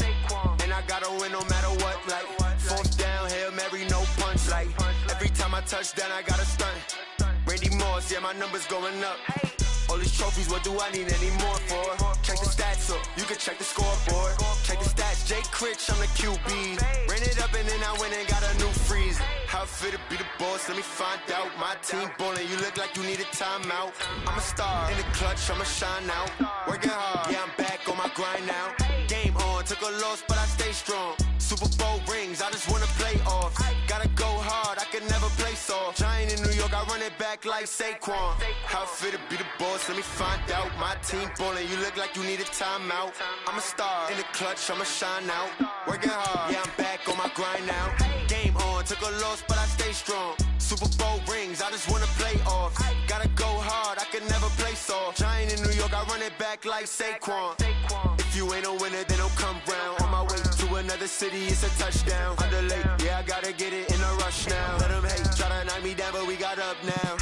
And I gotta win no matter what, like fourth down, Hail Mary, no punch. Like every time I touch down, I gotta stunt. Randy Moss, yeah, my numbers going up. All these trophies, what do I need any more for? Check the stats up, you can check the scoreboard. Check the stats, Jay Critch, I'm the QB. Ran it up and then I went and got a new freeze. How fit to be the boss, let me find out. My team ballin', you look like you need a timeout. I'm a star, in the clutch, I'ma shine out. Working hard, yeah, I'm back on my grind now. Game on, took a loss, but I stay strong. Super Bowl rings, I just wanna play off. Gotta go hard, I can never play soft. Giant in New York, I run it back like Saquon. How fit to be the boss, let me find out. My team ballin', you look like you need a timeout. I'm a star, in the clutch, I'ma shine out. Working hard, yeah, I'm back on my grind now. Game on, took a loss, but I stay strong. Super Bowl rings, I just wanna play off. Gotta go hard, I can never play soft. Giant in New York, I run it back like Saquon. If you ain't a winner, then don't come round. On my way to another city, it's a touchdown. Underlay, yeah, I gotta get it in a rush now. Let them hate, try to knock me down, but we got up now.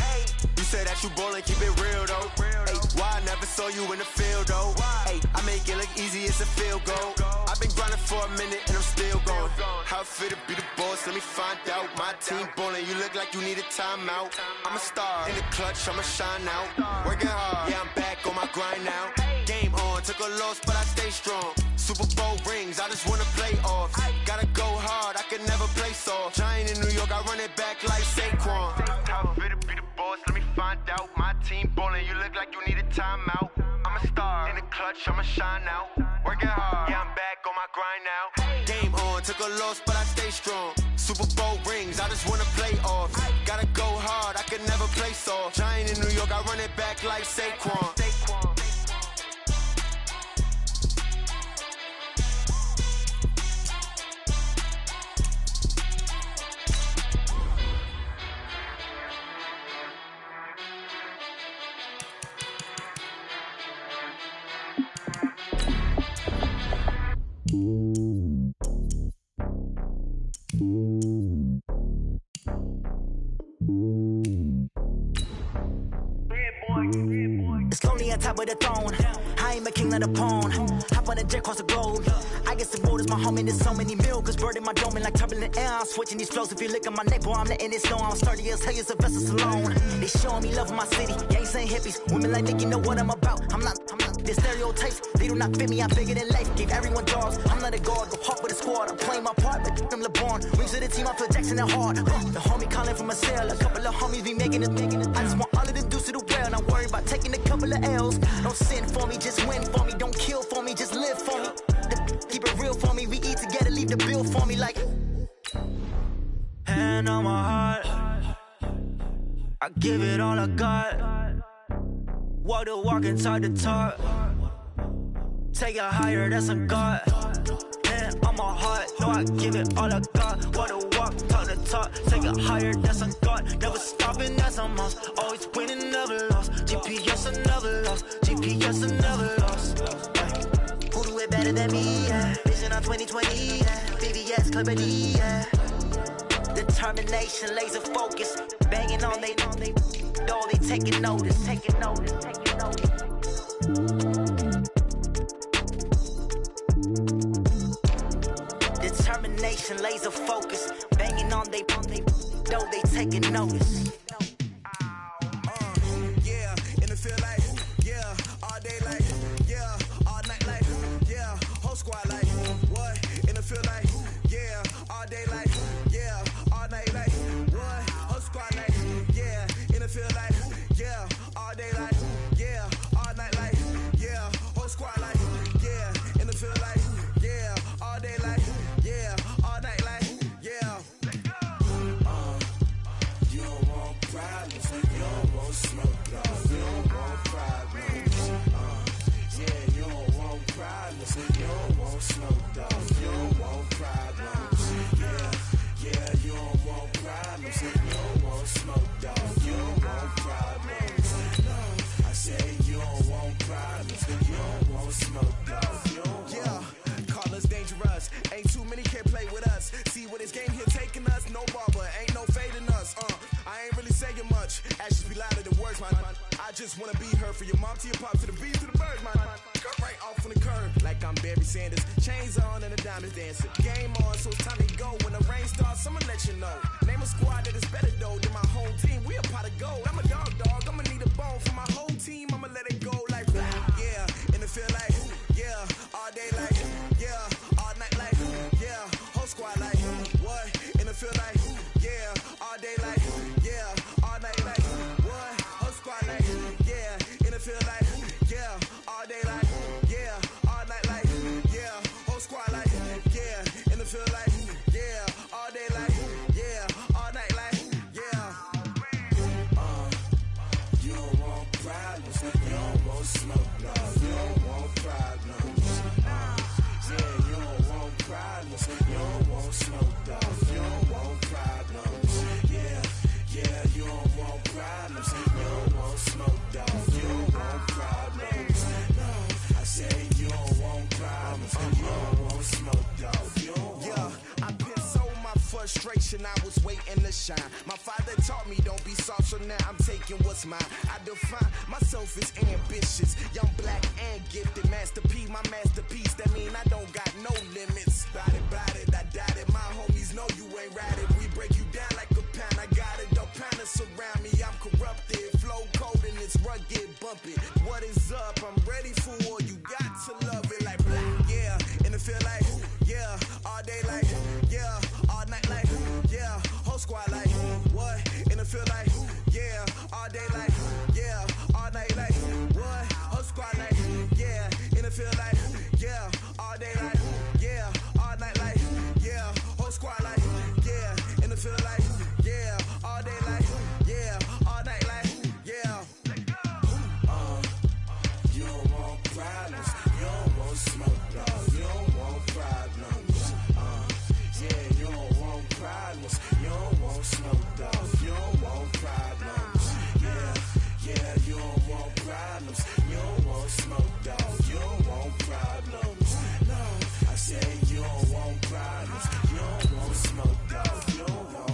You say that you ballin', keep it real though. Hey, why I never saw you in the field though? Hey, I make it look easy, it's a field goal. I've been grinding for a minute and I'm still going. How fit to be the boss, let me find out. My team ballin', you look like you need a timeout. I'm a star, in the clutch, I'ma shine out. Working hard, yeah, I'm back on my grind now. Game on, took a loss, but I stay strong. Super Bowl rings, I just wanna play off. Gotta go hard, I can never play soft. Giant in New York, I run it back like Saquon. How fit to be the boss, let me find out. My team ballin', you look like you need a timeout. I'm a star, in the clutch, I'ma shine out. Working hard, yeah, I'm back on my grind now. Game on, took a loss, but I stay strong. Super Bowl rings, I just wanna play off. Gotta go hard, I can never play soft. Giant in New York, I run it back like Saquon. It's lonely on top of the throne. I ain't a king of the pawn. Hop on a jet across the globe. I guess the road is my home and there's so many miracles. Bird in my dome and like turbulent air. I'm switching these flows. If you look at my neck, boy, I'm letting it snow. I'm sturdy as hell as Sylvester Stallone. They showing me love in my city. Yeah, ain't saying hippies. Women like Nick, you know what I'm about. I'm not. The stereotypes, they do not fit me. I'm bigger than life. Gave everyone dogs. I'm not a guard. Go hard with a squad. I'm playing my part, but I'm LeBron. Wings of the team, I feel Jackson and hard. The homie calling from a cell. A couple of homies be making it. I just want all of them dudes to do well. Not worried about taking a couple of L's. Don't sin for me, just win for me. Don't kill for me, just live for me. Keep it real for me. We eat together, leave the bill for me like. Hand on my heart, I give it all I got. Walk the walk and talk the talk. Take it higher, that's a God. Hand on my heart, no, I give it all I got. Walk the walk, talk the talk. Take it higher, that's a God. Never stopping, that's a must. Always winning, never lost. GPS, I never lost. GPS, I never lost. Who do it better than me? Yeah. Vision on 2020. Yeah. VVS, Clarity. Yeah. Determination, laser focus. Banging on they door, they taking notice. Taking notice, taking notice. Determination, laser focus. Banging on they door, they taking notice. Yeah, in the field like, yeah, all day like, yeah, all night like, yeah, whole squad like, what? In the field like, yeah, all day like, yeah, all night like, what? Whole squad like, yeah, in the field like, yeah, all day like, yeah, all night like, yeah, whole squad like, yeah, in the field like, yeah, all day like, yeah, all night like, yeah. You don't want problems, you don't want smoke, you don't want problems. Yeah, you don't want problems, you don't want smoke, you don't want problems. Yeah, you don't want problems, you don't want smoke, you don't want problems. I said you don't want problems, you don't want smoke, you don't want. Yeah, call us dangerous, ain't too many can play with us. See what this game here taking us, no barber, ain't no fading us. I ain't really saying much, actions be louder than words, man. I just wanna be heard for your mom to your pop to the beat to the birds, man. Cut right off on the curb, like I'm Barry Sanders. Chains on and the diamonds dancing. Game on, so it's time to go. When the rain starts, I'ma let you know. Name a squad that is better though than my home team. We a pot of gold. I'm a dog, I'ma need a bone for my whole team. I'ma let it go like, yeah, in the field like, yeah, all day like, yeah, all night like, yeah, whole squad like, what? In the field like, yeah, all day like, yeah, all night like, what? Whole squad like, yeah, in the field like, yeah, all day like, yeah, all night like, yeah, whole squad like, yeah, in the field like. want smoke, dog. You don't want problems. Yeah, you don't want problems. You don't want smoke, dog. You don't want problems. No, I say you don't want problems. You don't want smoke, dog. You don't want. I pissed so my frustration, I was waiting to shine. My father taught me don't be soft, so now I'm taking what's mine. I define myself as ambitious, young, black, and gifted. Master P, my masterpiece. That mean I don't got no limits. Bout it, I doubt it. My homies know you ain't ratted. We break you down like a pound. I got it, don't pound us around me. I'm corrupted, flow cold and it's rugged, bumpy. What is up? I'm ready for war. You got to love it like black, yeah. And it feel like, yeah, all day like, yeah, all night like, yeah, whole squad like, what? And it feel like, yeah, all day like, yeah, all night like, what? Whole squad like, yeah, and it feel like, yeah, all day like, yeah, all night like, yeah, whole squad like, yeah, and it feel like, yeah, all day like, yeah, all night like, yeah. You don't want problems. You don't want smoke, dog. You don't want problems. Yeah, you don't want problems. You don't want smoke, dog. You don't want problems. Yeah, you don't want problems. You don't want smoke, dog. You don't want problems. No, I say you don't want problems. You don't want smoke, dog. You don't want.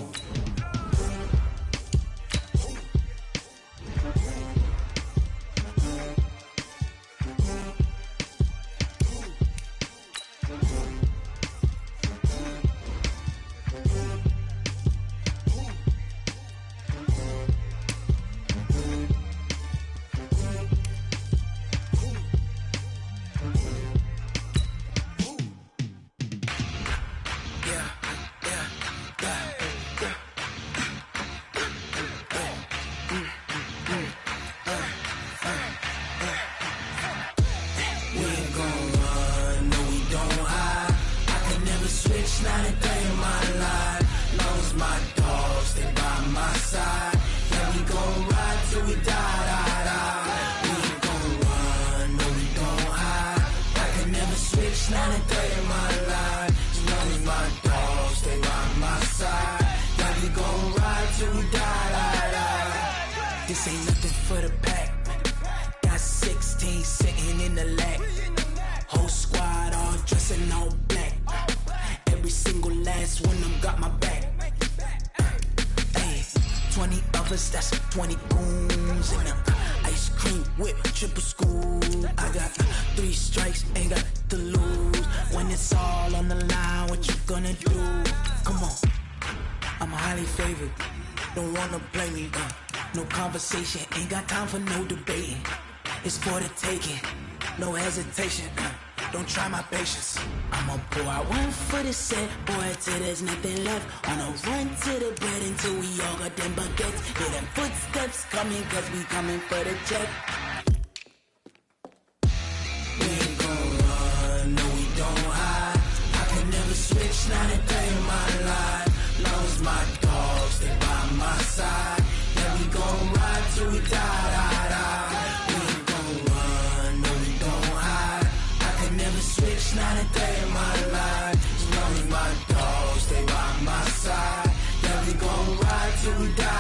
This ain't nothing for the pack. Got 16 sitting in the lag. Whole squad all dressing all black. Every single last one of them got my back. Hey, 20 of us, that's 20 goons in the ice cream whip, triple scoop. I got 3 strikes, ain't got to lose. When it's all on the line, what you gonna do? Come on, I'm highly favored. Don't wanna play me, no conversation, ain't got time for no debating. It's for the taking, no hesitation, don't try my patience. I'ma pour out one for the set, boy, till there's nothing left. On a run to the bread until we all got them baguettes. Hear them footsteps coming, cause we coming for the check. We ain't gon' run, no we don't hide. I can never switch, not a day in my life. Long as my dogs, they by my side. Yeah, we gon' ride till we die. We ain't gon' run, no we don't hide. I can never switch, not a day in my life. As long as my dogs, stay by my side. Yeah, we gon' ride till we die.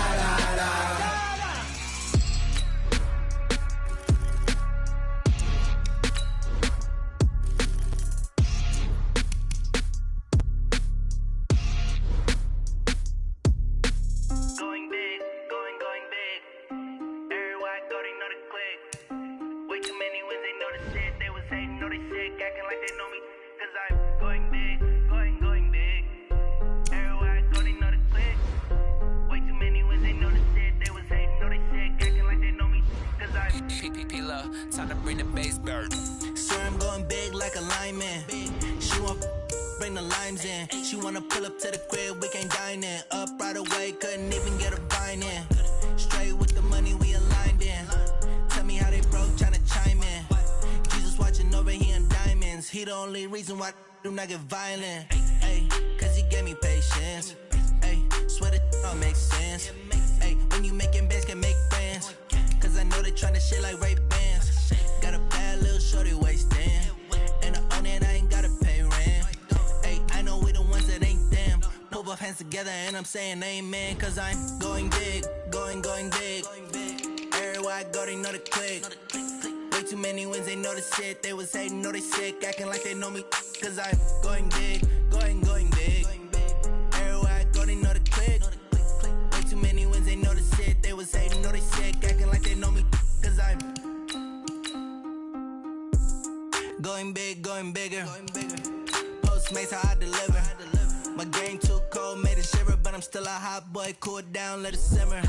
Time to bring the bass bird. So I'm going big like a lineman. She want bring the limes in. She wanna pull up to the crib, we can't dine in. Up right away, couldn't even get a vine in. Straight with the money we aligned in. Tell me how they broke, tryna chime in. Jesus watching over here in diamonds. He the only reason why I do not get violent. Ay, cause he gave me patience. Ay, swear that all makes sense. Ay, when you making bands, can make friends. Cause I know they tryna shit like Ray Bans. Got a bad little shorty wasting. And I own it, I ain't gotta pay rent. Ay, I know we the ones that ain't hands together and I'm saying amen, cause I'm going big, going big. Everywhere I go, they know the click. Way too many wins, they know the shit. They was hating, know they sick, acting like they know me, cause I'm going big, going big. Everywhere I go, they know the click. Way too many wins, they know the shit. They was hating, know they sick, acting like they know me, cause I'm going big, going bigger. Postmates, how I deliver. My game too cold, made it shiver, but I'm still a hot boy. Cool it down, let it simmer.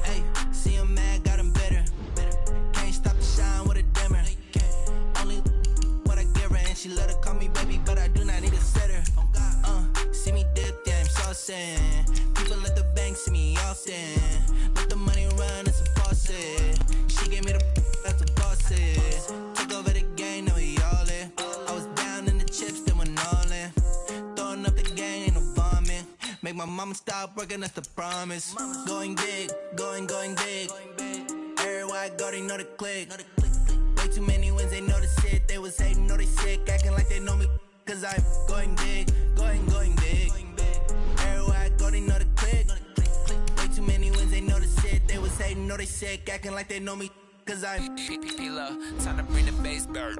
Hey, see him mad, got him bitter. Can't stop the shine with a dimmer. Only what I give her, and she let her call me baby, but I do not need a sitter. See me dip, yeah, I'm saucing. People at the bank see me often. Let the money run, it's a faucet. She gave me the that's a faucet. Took over the game, now we all in. I was down in the chips, then went all in. Throwing up the gang, ain't no bombing. Make my mama stop working, that's the promise. Going big, going big. Everywhere I go, they know the click. Way too many wins, they know the shit. They was hating, know they sick, acting like they know me, cause I'm going big, going big. Everywhere I go, they know the click. Way too many wins, they know the shit. They was hating, know they sick, acting like they know me, cause I'm P-Lo, time to bring the bass bird.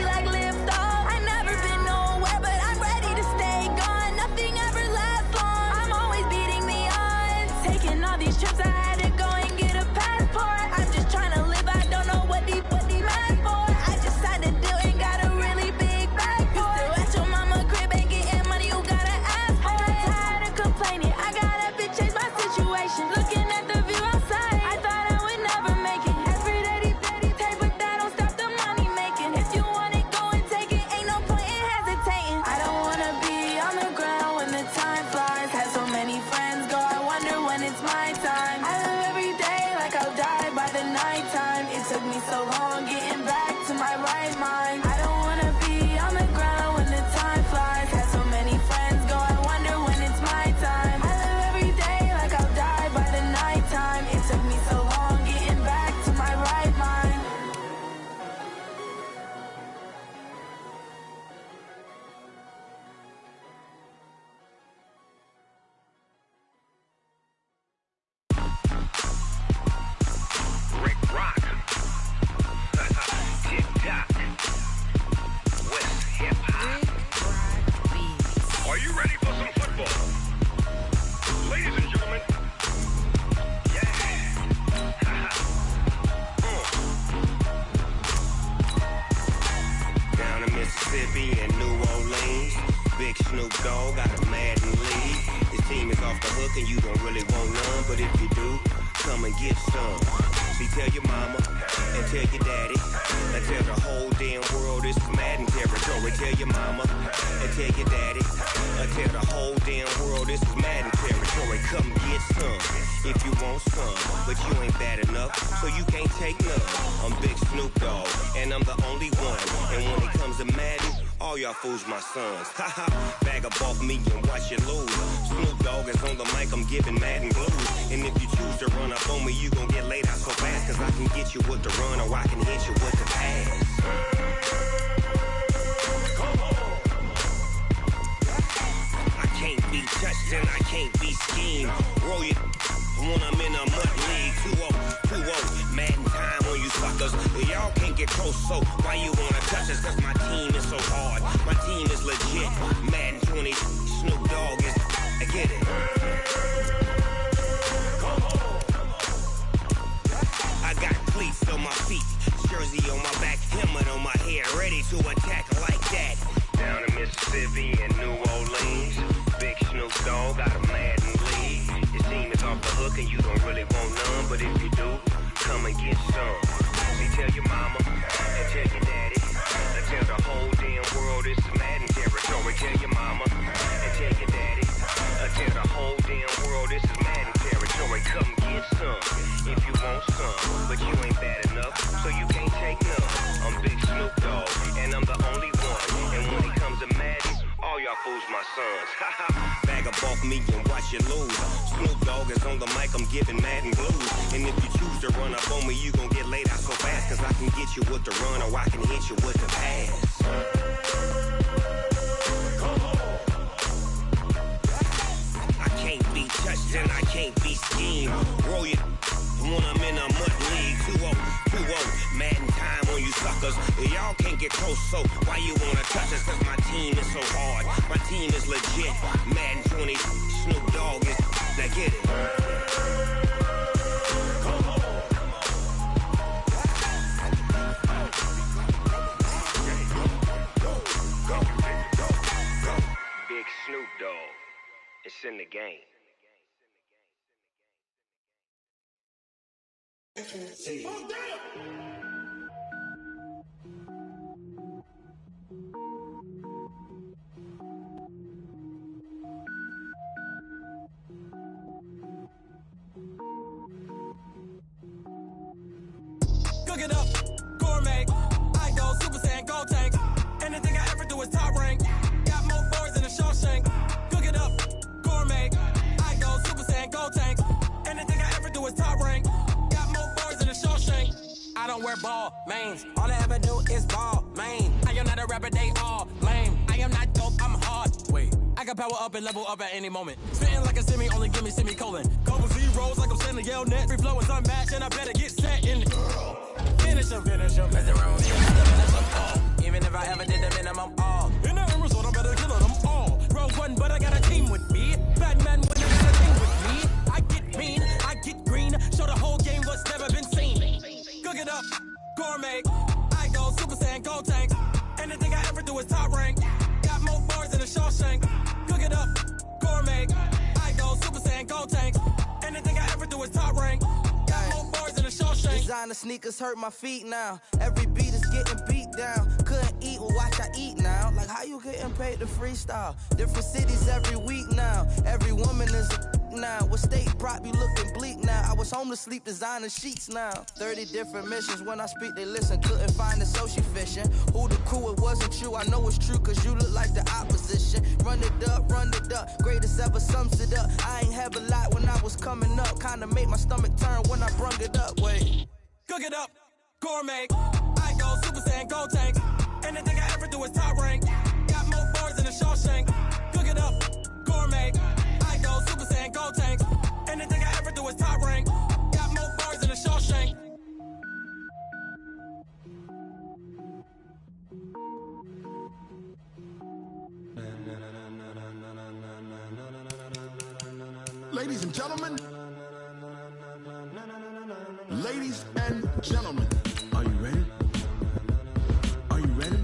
Like Mississippi and New Orleans. Big Snoop Dogg got a Madden league. His team is off the hook and you don't really want none, but if you do, come and get some. See, tell your mama and tell your daddy and tell the whole damn world this is Madden territory. Tell your mama and tell your daddy and tell the whole damn world this is Madden territory. Come get some if you want some, but you ain't bad enough, so you can't take none. I'm Big Snoop Dogg, and I'm the only one. And when it comes to Madden, all y'all fools my sons. Haha, bag up off me and watch you lose. Snoop Dogg is on the mic, I'm giving Madden blues. And if you choose to run up on me, you gon' get laid out so fast, cause I can get you with the run or I can hit you with the pass. I can't be touched and I can't be schemed. Roll you when I'm in a mud league. 2-0, Madden time on you suckers. Y'all can't get close, so why you wanna touch us? Cause my team is so hard, my team is legit. Madden 20, Snoop Dogg is, I get it. I got cleats on my feet, jersey on my back, helmet on my head, ready to attack like that. Down in Mississippi and New Orleans, Big Snoop Dogg got a Madden league. His team is off the hook and you don't really want none, but if you do, come and get some. See, tell your mama and tell your daddy and tell the whole damn world this is Madden territory. Tell your mama and tell your daddy and tell the whole damn world this is Madden territory. Come get some if you want some, but you ain't bad enough, so you can't take none. I'm Big Snoop Dogg, and I'm the only one. And when it comes to Madden, all y'all fools my sons. Bag up off me and watch you lose. Snoop Dogg is on the mic, I'm giving Madden blues. And if you choose to run up on me, you gon' get laid out so fast, cause I can get you with the run or I can hit you with the pass. I can't be touched and I can't be schemed. Roll you when I'm in a mud league. 2-0, Madden time on you suckers. Y'all can't get close, so why you wanna touch us? Cause my team is so hard, my team is legit. Madden 20, Snoop Dogg is, now get it. Big Snoop Dogg, it's in the game. Oh, damn! Cook it up, gourmet. I go Super Saiyan, Gold Tank. Anything I ever do is top rank. Got more boys than a Shawshank. Cook it up, gourmet. I go Super Saiyan, Gold Tank. Anything I ever do is top rank. Got more boys than a Shawshank. I don't wear ball mains. All I ever do is ball main. I am not a rapper, they all lame. I am not dope, I'm hard. Wait, I can power up and level up at any moment. Spitting like a semi, only give me semicolon. Couple zeros like I'm sending yell net. Free flow is unmatched and I better get set in. Finish him, mess around with you. Even if I ever did the minimum, all. In the end result, I better kill them all. Rogue one, but I got a team with me. Batman when I got a team with me. I get mean, I get green. Show the whole game what's never been seen. Cook it up, gourmet. I go Super Saiyan, Gold Tank. Anything I ever do is top rank. Got more bars than a Shawshank. Cook it up, gourmet. I go Super Saiyan, Gold Tank. Anything I ever do is top rank. Got more bars than a Shawshank. Designer sneakers hurt my feet now. Every beat is getting beat down. Couldn't eat, well watch I eat now. Like how you getting paid to freestyle? Different cities every week now. Every woman is a now. What state prop you looking bleak now? I was home to sleep designing sheets now. 30 different missions. When I speak they listen. Couldn't find the social fishing. Who the crew? It wasn't you. I know it's true cause you look like the opposition. Run it up. Greatest ever sums it up. I ain't have a lot when I was coming up. Kinda made my stomach turn when I brung it up. Wait. Cook it up, gourmet. I go Super Saiyan, Gold Tank. Anything I ever do is top rank. Got more bars than a Shawshank. Cook it up, gourmet. I go Super Saiyan, Gold Tank. Anything I ever do is top rank. Got more bars than a Shawshank. Ladies and gentlemen. Ladies and gentlemen, are you ready? Are you ready?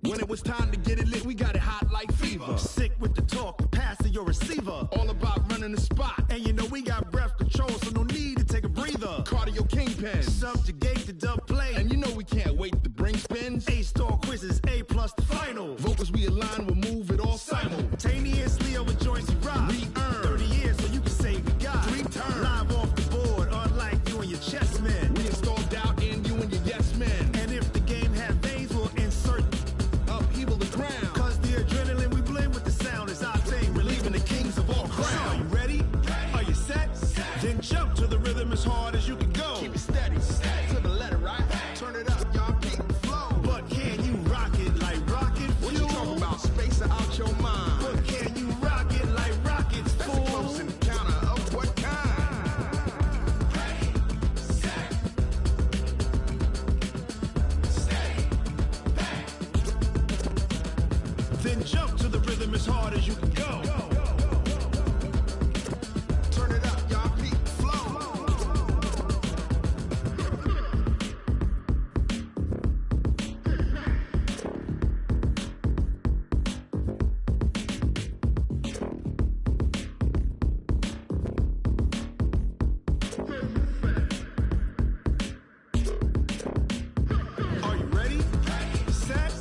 When it was time to get it lit, we got it hot like fever. Sick with the talk, pass to your receiver. All about running the spot. And you know we got breath control, so no need to take a breather. Cardio kingpin, subjugate the dub play. And you know we can't wait to bring spins. A-star quizzes, A+ the final. Vocals we align, we'll move it all simultaneously over joints we rock. We earn 30 years, so you can say we got 3 turns. Live off the board, unlike you and your chess men. We install doubt in you and your yes men. And if the game had veins, we'll insert upheaval the ground. Cause the adrenaline we blend with the sound is our thing, relieving the kings of all crowns. So are you ready? Are you set? Then jump to the rhythm as hard as you can go. Keep it steady, to the letter, right? Turn it up, y'all keep the flow. But can you rock it like rocket fuel? What you talking about? Space out your mind. But can you rock it like rockets, fool? That's a close encounter of what kind? Then jump to the rhythm as hard as you can go. Turn it up, y'all peak flow. Are you ready? Set?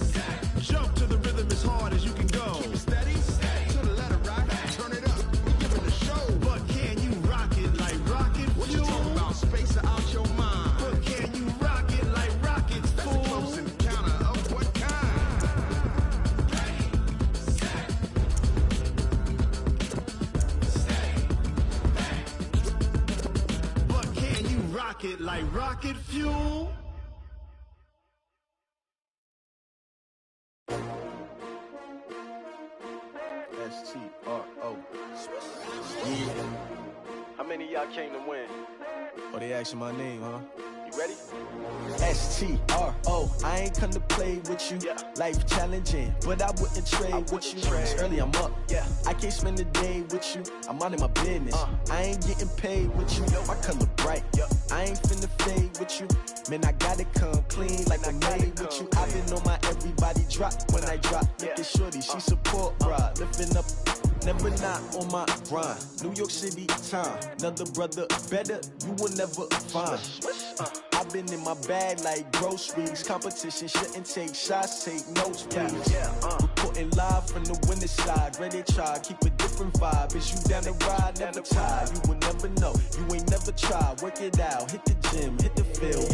Jump to the rhythm as hard as you can go. Keep it steady, to the letter, right? Turn it up, we giving the show. But can you rock it like rocket fuel? What you talking about? Space out your mind. But can you rock it like rockets, fool? That's a close encounter of what kind? But can you rock it like rocket fuel? S-T-R-O. Yeah. How many of y'all came to win? Oh, they asking my name, huh? You ready? S-T-R-O. I ain't come to play with you. Life challenging, but I wouldn't trade with you. It's early, I'm up. I can't spend the day with you. I'm out in my business. I ain't getting paid with you. My color bright. I ain't finna fade with you. Man, I gotta come clean like I made with you. I've been on my everybody drop when I drop. Look at shorty, she support bra. Lifting up, never not on my grind. New York City time. Another brother better, you will never find. I've been in my bag like groceries. Competition shouldn't take shots, take notes, please. Reporting live from the winning side. Ready to try, keep a different vibe. Is you down the ride, never tired. You will never know, you ain't never tried. Work it out, hit the gym, hit the field.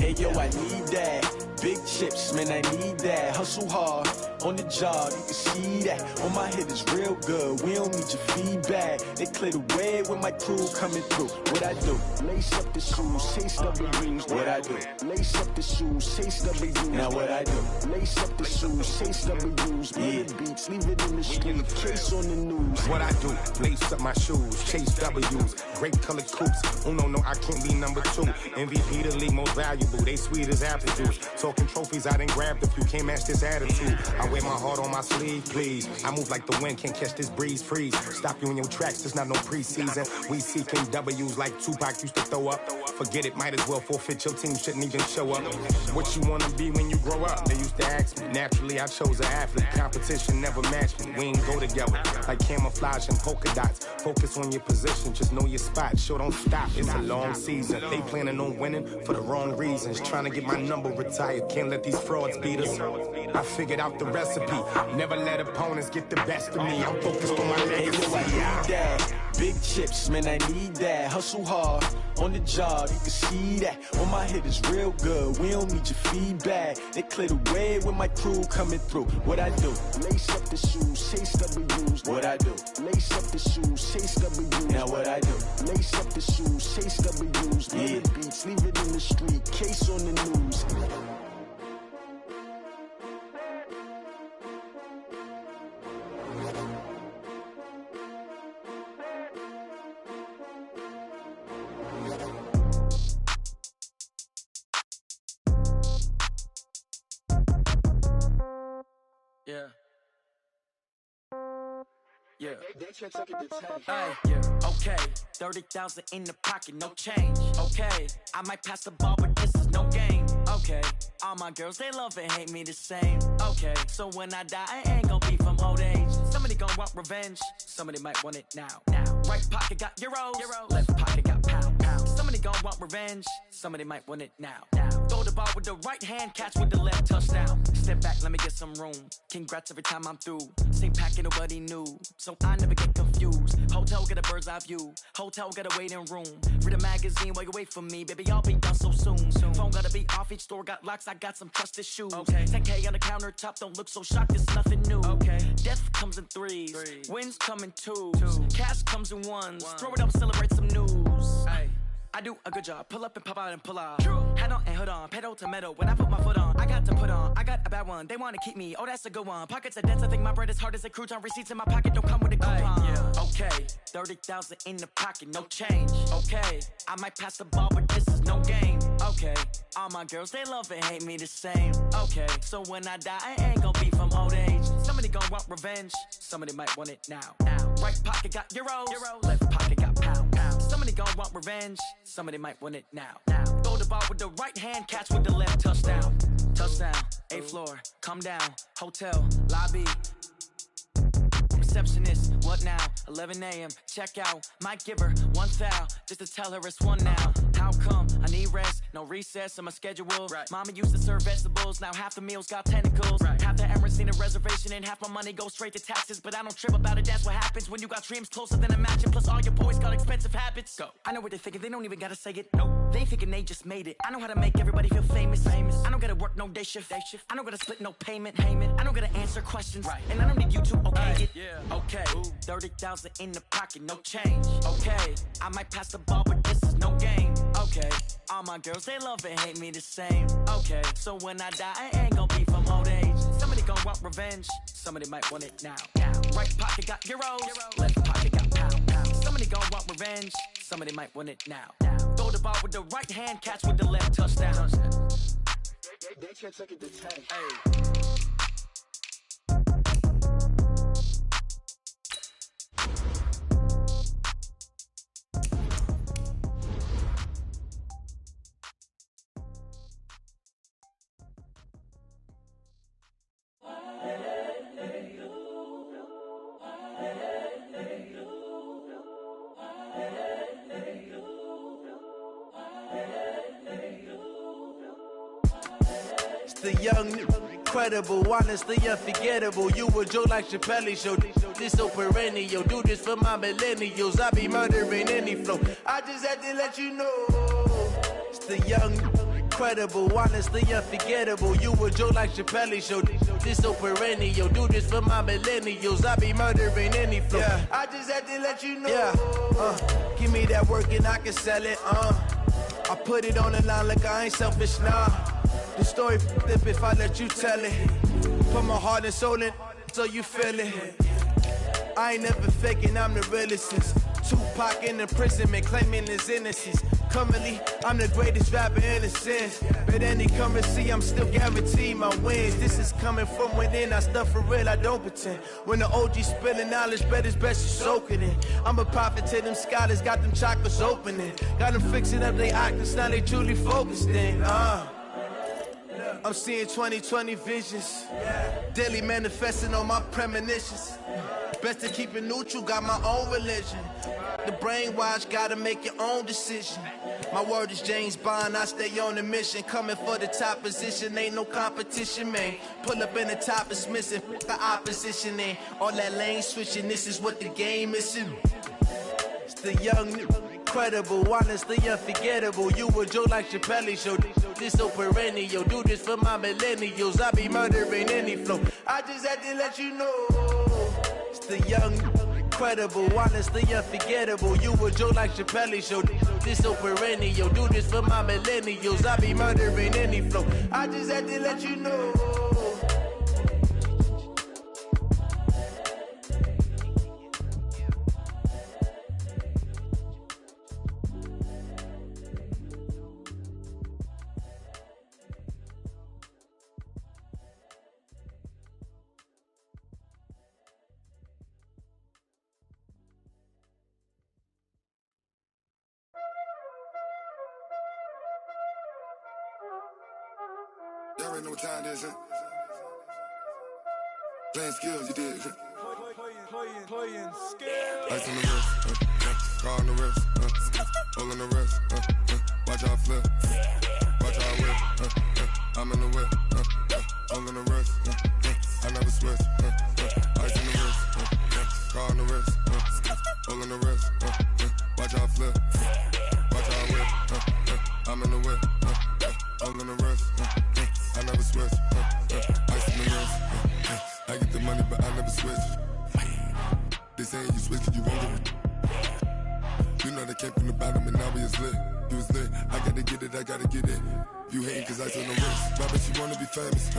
Hey yo, I need that. Big chips, man, I need that. Hustle hard, on the job, you can see that. On my head is real good, we don't need your feedback. They clear the way with my crew coming through. What I do? Lace up the shoes, chase W's. What I do? Lace up the shoes, chase W's. Now what I do? Lace up the shoes, chase W's. Big beats, leave it in the street, case on the news. What I do? Lace up my shoes, chase W's. Great colored coops. Oh no, I can't be number 2. MVP the league most valuable. They sweet as apple juice. Talking trophies, I done grabbed a few. Can't match this attitude. I wear my heart on my sleeve, please. I move like the wind, can't catch this breeze. Freeze. Stop you in your tracks, there's not no preseason. We seeking W's like Tupac used to throw up. Forget it, might as well forfeit. Your team shouldn't even show up. What you wanna be when you grow up? They used to ask me. Naturally, I chose an athlete. Competition never matched me. We ain't go together like camouflage and polka dots. Focus on your position, just know your spot. Show don't stop, it's a long season. They planning on winning for the wrong reasons. Trying to get my number retired. Can't let these frauds beat us. I figured out the recipe. Never let opponents get the best of me. I'm focused on my legacy. I need that. Big chips, man, I need that. Hustle hard, on the job, you can see that. On my head is real good, we don't need your feedback. They clear the way with my crew coming through. What I do? Lace up the shoes, chase W's. What I do? Lace up the shoes, chase W's. Now what I do? Lace up the shoes, chase W's. Yeah. Beats, leave it in the street, case on the news. Okay, 30,000 in the pocket, no change. Okay, I might pass the ball, but this is no game. Okay, all my girls, they love and hate me the same. Okay, so when I die, I ain't gon' be from old age. Somebody gon' want revenge, somebody might want it now. Right pocket got euros, left pocket got pounds. Somebody gon' want revenge, somebody might want it now. Throw the ball with the right hand, catch with the left, touchdown. Step back, let me get some room. Congrats every time I'm through. Same packet, nobody knew, so I never get confused. Hotel get a bird's eye view, hotel got a waiting room. Read a magazine while you wait for me, baby, I'll be done so soon. Phone gotta be off, each store got locks, I got some trusted shoes. 10K on the countertop, don't look so shocked, it's nothing new. Death comes in threes, wins come in twos, cash comes in ones. Throw it up, celebrate some news. I do a good job, pull up and pop out and pull out. Head on and hood on, pedal to metal. When I put my foot on, I got to put on. I got a bad one, they wanna keep me, oh that's a good one. Pockets are dense, I think my bread is hard as a crouton. Receipts in my pocket don't come with a coupon. Okay, 30,000 in the pocket, no change. Okay, I might pass the ball, but this is no game. Okay, all my girls, they love and hate me the same. Okay, so when I die, I ain't gon' be from old age. Somebody gon' want revenge, somebody might want it now. Right pocket got euros, left pocket got pounds. Somebody gon' want revenge, somebody might want it now. Throw the ball with the right hand, catch with the left, touchdown. Touchdown, 8th floor, come down, hotel, lobby. Receptionist, what now? 11 a.m. check out. Might give her one foul just to tell her it's one now. How come? I need rest, no recess in my schedule. Mama used to serve vegetables, now half the meals got tentacles. Half the Emirates need a reservation and half my money goes straight to taxes. But I don't trip about it, that's what happens when you got dreams closer than a mansion. Plus all your boys got expensive habits. Go. I know what they're thinking, they don't even gotta say it. Nope. They thinking they just made it. I know how to make everybody feel famous. I don't gotta work no day shift. I don't gotta split no payment. I don't gotta answer questions. And I don't need you to okay it. Okay, 30,000 in the pocket, no change. Okay, I might pass the ball, but this is no game. Okay, all my girls, they love and hate me the same. Okay, so when I die, I ain't gon' be from old age. Somebody gon' want revenge, somebody might want it now. Right pocket got euros, left pocket got pounds. Somebody gon' want revenge, somebody might want it now. Throw the ball with the right hand, catch with the left, touchdown. They can't take it to 10. The young, incredible, honestly unforgettable. You a joke like Chappelle Show. This so perennial. Do this for my millennials. I be murdering any flow. I just had to let you know. It's the young, incredible, honestly unforgettable. You a joke like Chappelle Show. This so perennial. Do this for my millennials. I be murdering any flow. I just had to let you know. Give me that work and I can sell it. I put it on the line like I ain't selfish, nah. The story flip if I let you tell it. Put my heart and soul in so you feel it. I ain't never faking, I'm the realest since Tupac in imprisonment, claiming his innocence. Currently, I'm the greatest rapper in a sense. But any currency, I'm still guaranteed my wins. This is coming from within, I stuff for real, I don't pretend. When the OG spilling knowledge, bet it's best you soak it in. I'm a prophet to them scholars, got them chakras opening. Got them fixing up they octaves, now they truly focused in. I'm seeing 2020 visions. Daily manifesting on my premonitions. Best to keep it neutral, got my own religion. The brainwash, gotta make your own decision. My word is James Bond, I stay on the mission. Coming for the top position, ain't no competition, man. Pull up in the top, it's missing, the opposition in. All that lane switching, this is what the game is in. It's the young, incredible, honestly unforgettable. You a joke like Chappelle Show. This so perennial. Do this for my millennials. I be murdering any flow. I just had to let you know. It's the young, incredible, honestly unforgettable. You a joke like Chappelle Show. This so perennial. Do this for my millennials. I be murdering any flow. I just had to let you know. Y'all already know what time it is, huh? Playing skills, you did. Playing skills. Ice on the wrist, car on the wrist, hole in the wrist, watch out flip, watch out whip, I'm in the whip, hole in the wrist, I never switch, ice on the wrist, car on the wrist, hole in the wrist, watch out flip, watch out whip, I'm in the whip, hole in the wrist, I never switch, ice on the wrist, I get the money but I never switch. They saying you switch, you won't get it. You know they came from the bottom and now we is lit. You was lit, I gotta get it, I gotta get it. You hating cause I on the wrist. Robert, you wanna be famous,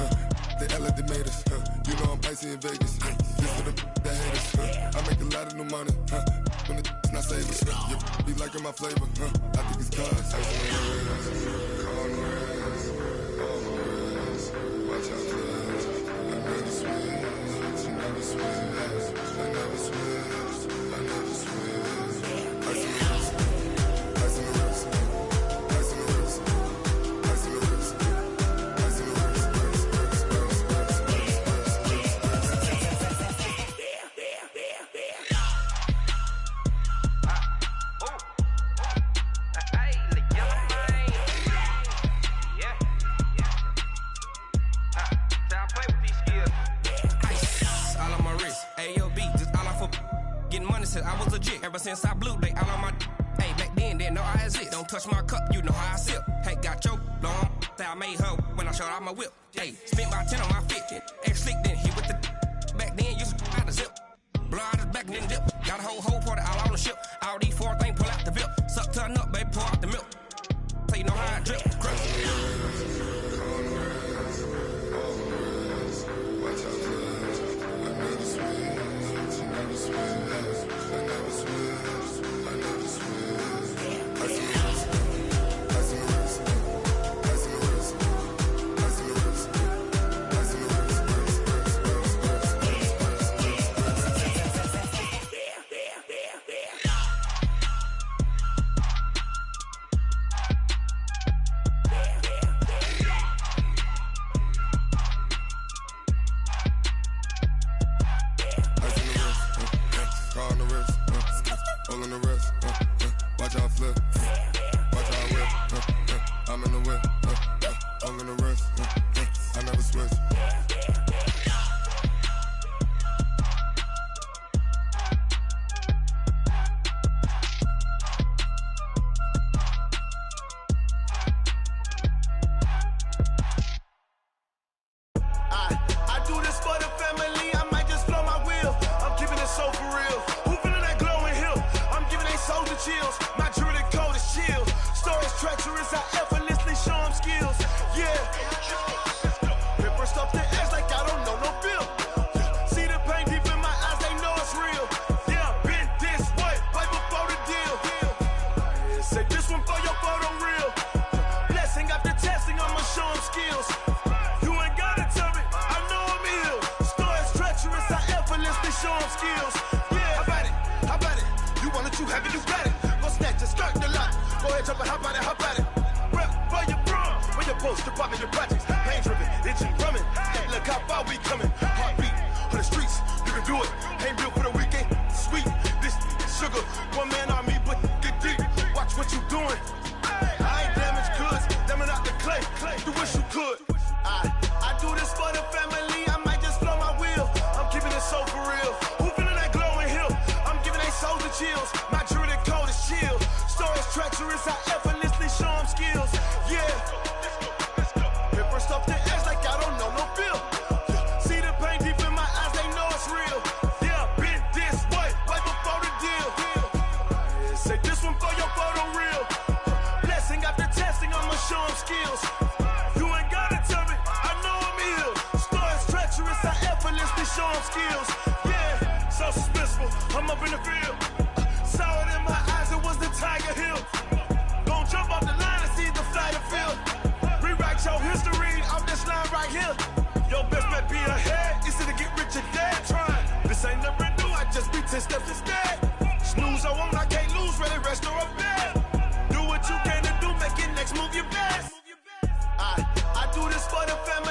They act like they made us, You know I'm icy in Vegas, This for the that hate us, I make a lot of new money, When it's not savers, You be liking my flavor, I think it's cause I on the wrist, on the wrist, on the wrist. Watch out for this, I never switch, I never switch. I never switch, I never switch. Ice in the wrist, ice in the wrist, ice in the wrist, ice in the wrist, ice in the wrist, I was legit ever since I blew they all on my hey back then didn't know I exist. Don't touch my cup, you know how I sip. Hey, got your long that I made her when I showed out my whip. Hey, spent about 10 on my 50. Ex slick then hit with the back then used to out the zip. Blow out his back then dip. Got a whole party all on the ship. All these four things pull out the VIP. Suck to a nut, baby, pour out the milk. So you know how I drip. Crush. Watch out for this. I never switch, I never switch. I never switch, I never switch. Ice in the wrist, ice in the wrist, ice in the wrist, ice in the wrist, ice in the wrist, car on the wrist, hole in the wrist, watch out flip, watch out whip, I'm in the whip, hole in the wrist, I never switch. I do this for the family, I might just blow my wheel. I'm keeping it so for real. Who feeling that glowing hill? I'm giving they soldier chills. My jewelry code is chill. Stories treacherous, I effortlessly show them skills. Yeah. Paper stuff the edge like I don't know no bill. See the pain deep in my eyes, they know it's real. Yeah, been this way, right before the deal. Say this one for your photo real. Blessing after testing, I'ma show them skills. You ain't gotta tell me, I know I'm ill. Stories treacherous, I effortlessly show them skills. Yeah, how about it? How about it? You want it, you have it, you got it. Go snatch it, skirt the lot. Go ahead, jump it, how about it, how about it? Rep where you from, where your post, department, your projects. Pain driven, itching, drumming. Hey, look how far we coming. Heartbeat on the streets, you can do it. Ain't built for the weekend, sweet. This sugar, one man army, but get deep. Watch what you doing. I ain't damaged goods, damn out the clay. You wish you could. I do this for the family, I might just blow my wheel. I'm keeping it so for real. Who feeling that glowing hill? I'm giving they soldier chills. My jewelry code is chill. Stories treacherous, I effortlessly show them skills. Yeah. Paper stuff the edge like I don't know no bill. See the pain deep in my eyes, they know it's real. Yeah, been this way, right before the deal. Say this one for your photo real. Blessing after testing, I'ma show them skills. You ain't gotta tell me, I know I'm ill. Stories treacherous, I effortlessly show them skills. Yeah, so suspenseful, I'm up in the field. Saw it in my eyes, it was the Tiger Hill. Gon' jump off the line and see the fly the field. Rewrite your history off this line right here. Your best bet be ahead, easy to get rich or dead. Trying, this ain't never new, I just be 10 steps instead. Snooze I won't, I can't lose, ready, rest or a bed. Do what you can to do, make it next move your best. I do this for the family.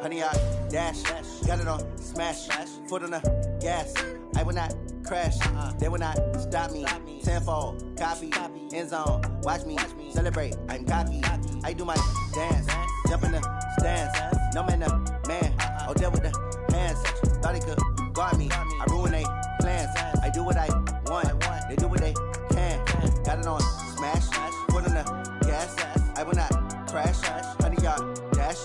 honey, I dash. Got it on smash, foot on the gas. I will not crash, they will not stop me. Tenfold, copy, end zone, watch me celebrate. I'm cocky, I do my dance, jump in the stands. No man, man, oh there with the hands. Thought he could guard me, I ruin they plans. I do what I want, they do what they can. Got it on smash, foot on the gas. I will not crash, honey, y'all dash,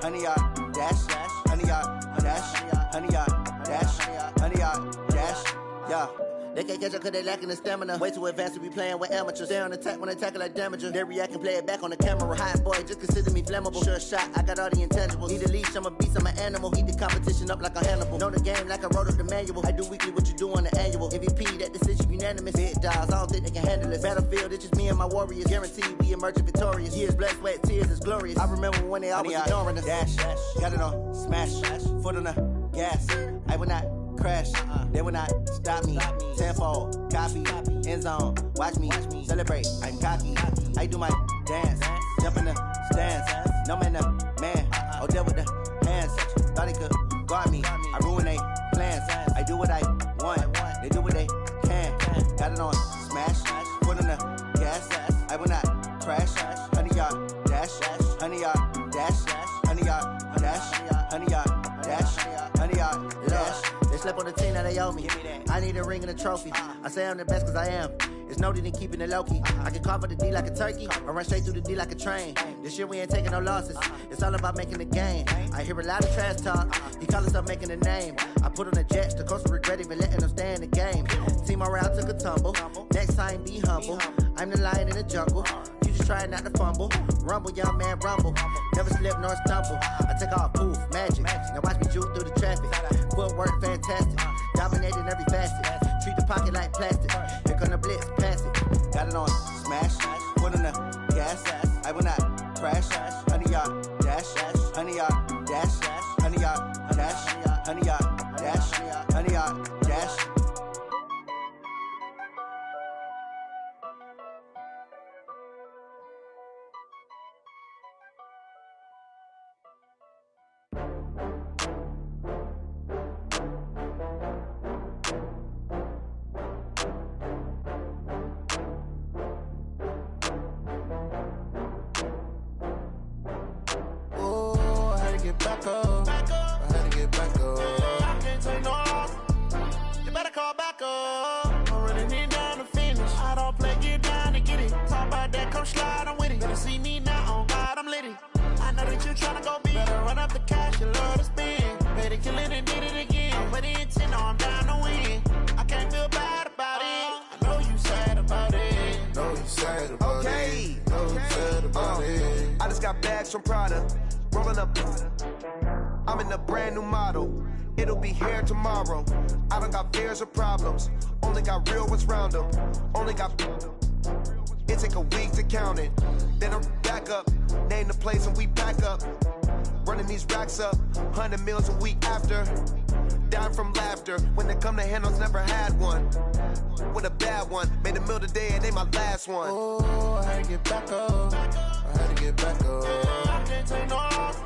honey, y'all dash, honey, y'all dash, honey, y'all dash, honey, y'all dash, yeah. They can't catch up cause they lacking the stamina. Way too advanced to be playing with amateurs. Stay on attack when they tackle like damager. They react and play it back on the camera. Hot boy, just consider me flammable. Sure shot, I got all the intangibles. Need a leash, I'm a beast, I'm an animal. Heat the competition up like a Hannibal. Know the game like I wrote up the manual. I do weekly what you do on the annual. MVP, that decision unanimous. Big dogs, I don't think they can handle it. Battlefield, it's just me and my warriors. Guaranteed we emerge victorious. Years, blood, sweat, tears, it's glorious. I remember when they always ignoring us. Dash, got it on smash, foot on the gas. I will not crash, they will not stop me. Tenfold, copy, end zone, watch me celebrate. I'm cocky, I do my dance, jump in the stands. No man, man, oh there with the hands. Thought he could guard me, I ruin they plans. I do what I want, they do what they can. Got it on smash, foot on the gas. I will not crash, honey, y'all dash, honey, y'all dash, honey, y'all dash, honey, y'all dash, honey, y'all dash. They slept on the team that they owe me. I need a ring and a trophy. I say I'm the best cause I am. It's no need in keeping it low-key. I can carve up the D like a turkey or run straight through the D like a train. This year we ain't taking no losses. It's all about making the game. I hear a lot of trash talk. He call himself making a name. I put on the Jets. The coach will regret even letting them stay in the game. Team morale took a tumble. Next time be humble. I'm the lion in the jungle. You just try not to fumble. Rumble, young man, rumble. Never slip nor stumble. I take off, poof, magic. Now watch me juke through the traffic. Footwork fantastic. Dominating every facet. Treat the pocket like plastic. Here come the blitz, pass it. Got it on smash. Foot on the gas. I will not crash. Honey, y'all dash. Honey, y'all dash. Honey, y'all dash. Honey, y'all dash. Honey, y'all dash. Back up. I had to get back up. I can't take no loss. You better call back up. I'm running in down to finish. I don't play, get down to get it. Talk about that, come slide, I'm with it. Better see me now, on God, I'm litty. I know that you tryna go big. Better run up the cash, you love to spend. Better kill it and did it again. I'm with the intent, no, I'm down to win. I can't feel bad about it. I know you sad about it. Know you sad about it. Know you sad about it. I just got bags from Prada. Rolling up, I'm in a brand new model. It'll be here tomorrow. I don't got fears or problems. Only got real ones round them. Only got. It take a week to count it. Then I'm back up. Name the place and we back up. Running these racks up. 100 meals a week after. Down from laughter. When they come to handles, never had one. With a bad one. Made a meal today and they my last one. Oh, I had to get back up. I had to get back up. I can't take no loss.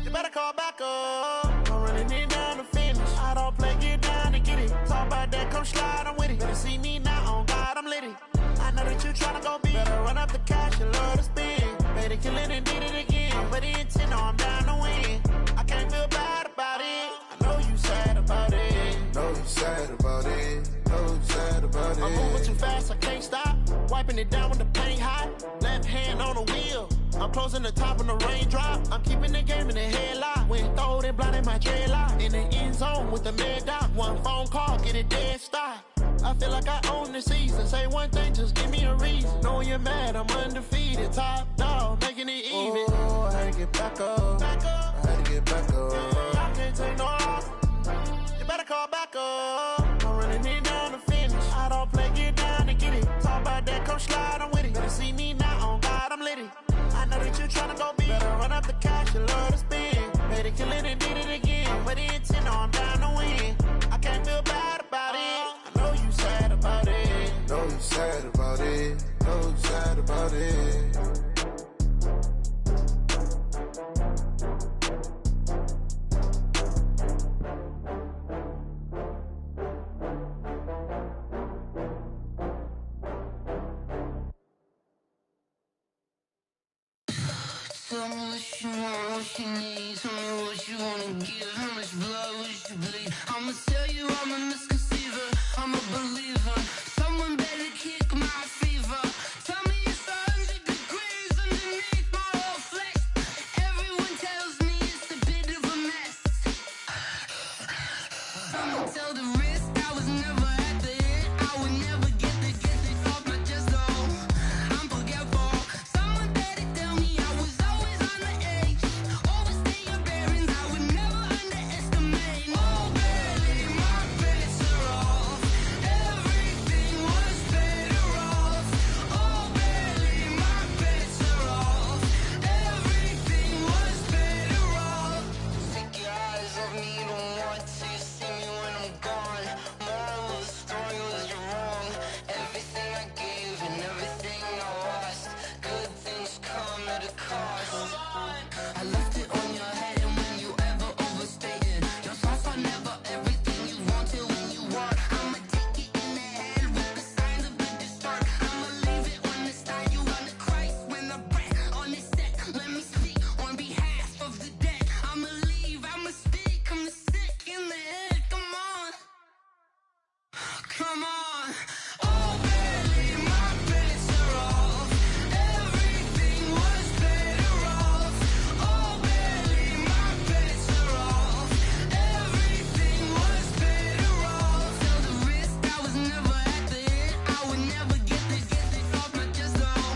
You better call back up. I'm running in down to finish. I don't play, get down to get it. Talk about that, come slide, I'm with it. Better see me now, on God, I'm litty. I know that you tryna go big. Better run up the cash, you love to spend. Better kill it and did it again. I'm with the intent, no, I'm down to win. I can't feel bad about it. I know you sad about it. Know you sad about it. Know you sad about it. I'm moving too fast, I can't stop. Wiping it down with the paint hot. Left hand on the wheel. I'm closing the top when the raindrop. I'm keeping the game in the headlock. When throwed and blinded my dreadlock. In the end zone with the mad dot. One phone call, get it dead stop. I feel like I own the season. Say one thing, just give me a reason. Know you're mad, I'm undefeated. Top dog, making it even. Oh, I had to get back up. Back up. I had to get back up. I can't take no loss. You better call back up. I'm running in down to finish. I don't play, get down to get it. Talk about that, come slide, I'm with it. Better see me now, on God, I'm litty. I know that you tryna go big. Better run up the cash, you love to spend. Better kill it and did it again. I'm with the intent, no, I'm down to win. I can't feel bad about it. I know you sad about it. Know you sad about it. Know you sad about it. Tell me what you want, what you need. Tell me what you wanna give. How much blood would you bleed? I'ma tell you I'm a misconceiver. I'm a believer. Someone better kick my fever. Tell me it's 100 degrees underneath my whole flesh. Everyone tells me it's a bit of a mess. Someone tell the risk I was never at the end. I would never get this off my chest though. I'm forgetful. Someone better tell me I was always on the edge. Overstay your bearings, I would never underestimate. Oh barely, my bets are off. Everything was better off. Oh barely, my bets are off. Everything was better off. Take your eyes off me, don't want to see me when I'm gone. Moral of the story was you're wrong. Everything I gave and everything I lost. Good things come at a cost. I left it on your head, and when you ever overstay it, your thoughts are never everything you wanted when you want. I'ma take it in the head with the signs of a distort. I'ma leave it on the side. You on the Christ when the breath on the set. Let me speak on behalf of the dead. I'ma leave, I'ma speak. I'm sick in the head. Come on, come on. Oh barely, my bets are off. Everything was better off. Oh barely, my bets are off. Everything was better off. Tell the risk I was never at the end. I would never get this off my chest though.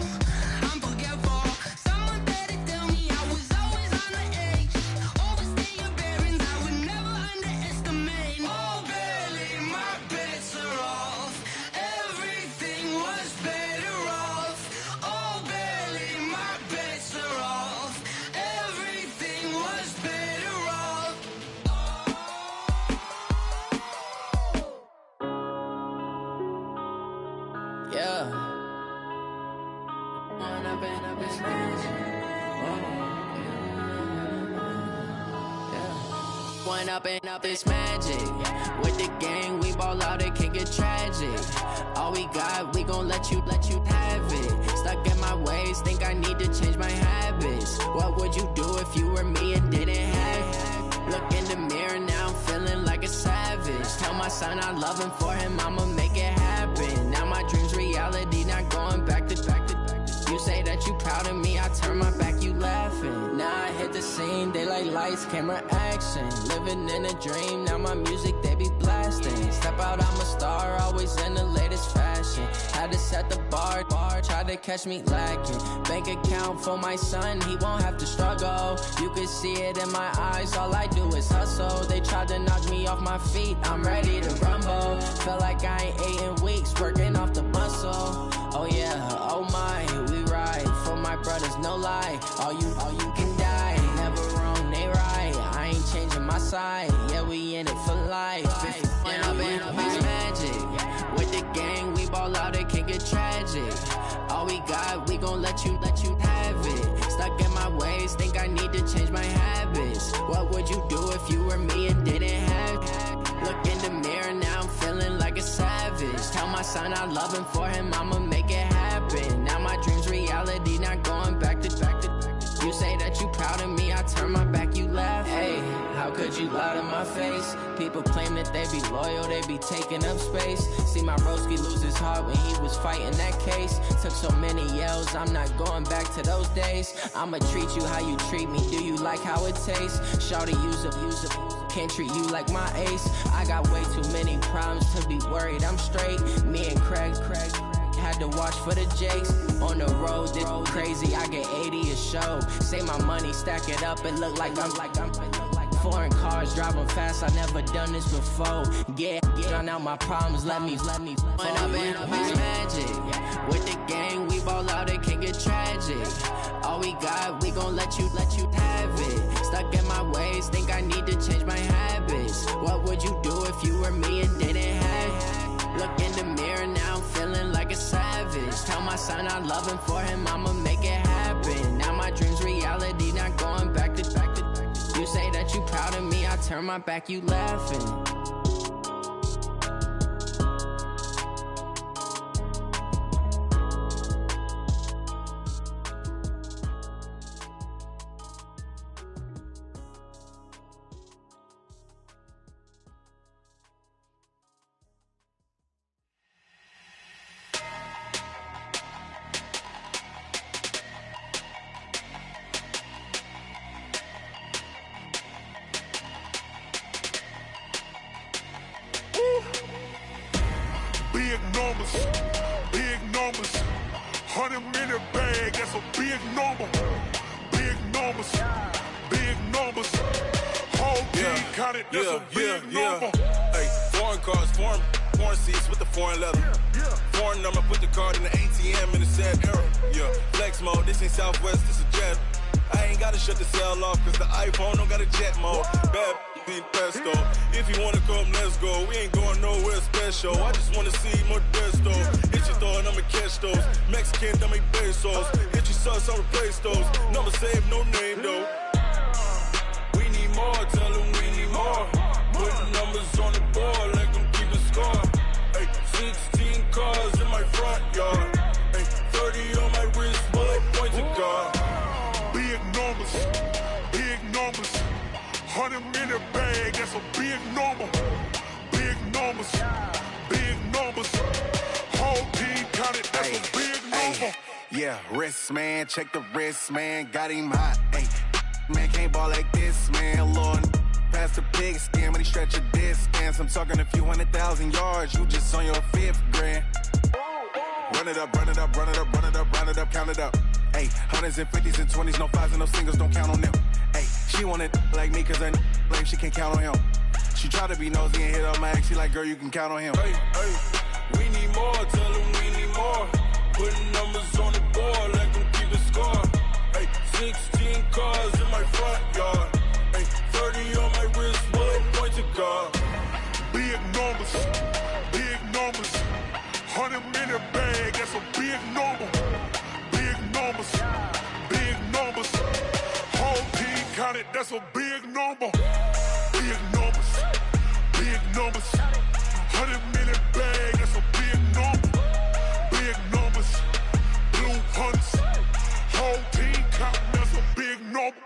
I'm forgetful. Someone better tell me I was always on the edge. Overstay your bearings, I would never underestimate. Oh barely, my bets are off. Everything was better off. Oh barely, my bets are off. Everything was better off. Yeah. One up and up is magic. With the gang, we ball out, it can get tragic. All we got, we gon' let you have it. Stuck in my ways, think I need to change my habits. What would you do if you were me and didn't have it? Look in the mirror now, I'm feeling like a savage. Tell my son I love him, for him I'ma make it happen. Now my dream's reality, not going back to. You say that you proud of me, I turn my back, you laughing. Now I hit the scene, they like lights, camera, action. Living in a dream, now my music, they be blasting. Step out, I'm a star, always in the latest fashion. Had to set the bar, try to catch me lacking. Bank account for my son, he won't have to struggle. You can see it in my eyes, all I do is hustle. They tried to knock me off my feet, I'm ready to rumble. Feel like I ain't ate in weeks, working off the muscle. Oh yeah, oh my, we ride for my brothers, no lie. All you can die, never wrong, they right. I ain't changing my side, yeah, we in it for life. If up is magic. With the gang, we ball out, it can get tragic. All we got, we gon' let you have it. Stuck in my ways, think I need to change my habits. What would you do if you were me and didn't have it? Look in the mirror, now I'm feeling like a savage. Tell my son I love him, for him I'ma make it happen. Now my dream's reality, not going back to. You say that you proud of me, I turn my back, you laugh. Hey, how could you lie to my face? People claim that they be loyal, they be taking up space. See my broski lose his heart when he was fighting that case. Took so many yells, I'm not going back to those days. I'ma treat you how you treat me, do you like how it tastes? Shawty, use up, can't treat you like my ace. I got way too many problems to be worried, I'm straight. Me and Craig had to watch for the Jakes. On the road, this crazy, I get 80 a show. Save my money, stack it up, it look like I'm foreign cars, driving fast, I never done this before. Get drown out my problems, let me One up and up is magic. With the gang, we ball out, it can get tragic. All we got, we gon' let you have it. Stuck in my ways, think I need to change my habits. What would you do if you were me and didn't have it? Look in the mirror, now I'm feeling like a savage. Tell my son I love him, for him I'ma make it happen. Now my dream's reality, not going back to. You say that you proud of me, I turn my back, you laughing. that's a big number. Big numbers, big numbers. Whole team counted, that's a big number. Hey, foreign cars, foreign seats with the foreign leather. Foreign number, put the card in the ATM in the sad era. Yeah, flex mode, this ain't Southwest, this a jet. I ain't gotta shut the cell off, cause the iPhone don't got a jet mode. Bad beat pesto. If you wanna come, let's go. We ain't going nowhere special. I just wanna see Modesto. Hit your thought, I'ma catch those. Mexican, I'ma make pesos. Hit your sus, I'll replace those. Number saved, no name though. We need more, tell them we need more. Putting numbers on the board, let them keep a score. Hey, 16 cars in my front yard. Hey, 30 on my wrist, bullet points of God. Big numbers, big numbers. 100 in the bag, that's a big number. Big numbers, big numbers. Whole team counted, that's a big number. Yeah, wrist man, check the wrist man, got him hot. Ay, man can't ball like this, man. Lord, past the pig skin when he stretch a distance. I'm talking a few 100,000 yards, you just on your 5th grand. Run it up, run it up, run it up, run it up, run it up, count it up. Ay, 100s and 50s and 20s, no 5s and no singles, don't count on them. Ay, she want it like me, cause I blame she can't count on him. She try to be nosy and hit on my ex, she like, girl, you can count on him. Hey, we need more, tell them we need more. Putting numbers on the board, let them keep a score. Hey, 16 cars in my front yard. Hey, 30 on my wrist, bullet points of God. Big numbers, big numbers. 100 in the bag, that's a big number. Big numbers, big numbers. Whole team counted, that's a big number. Big numbers, big numbers. 100 in the bag, that's a big number. Big numbers, blue hunts. Whole team counting, that's a big number.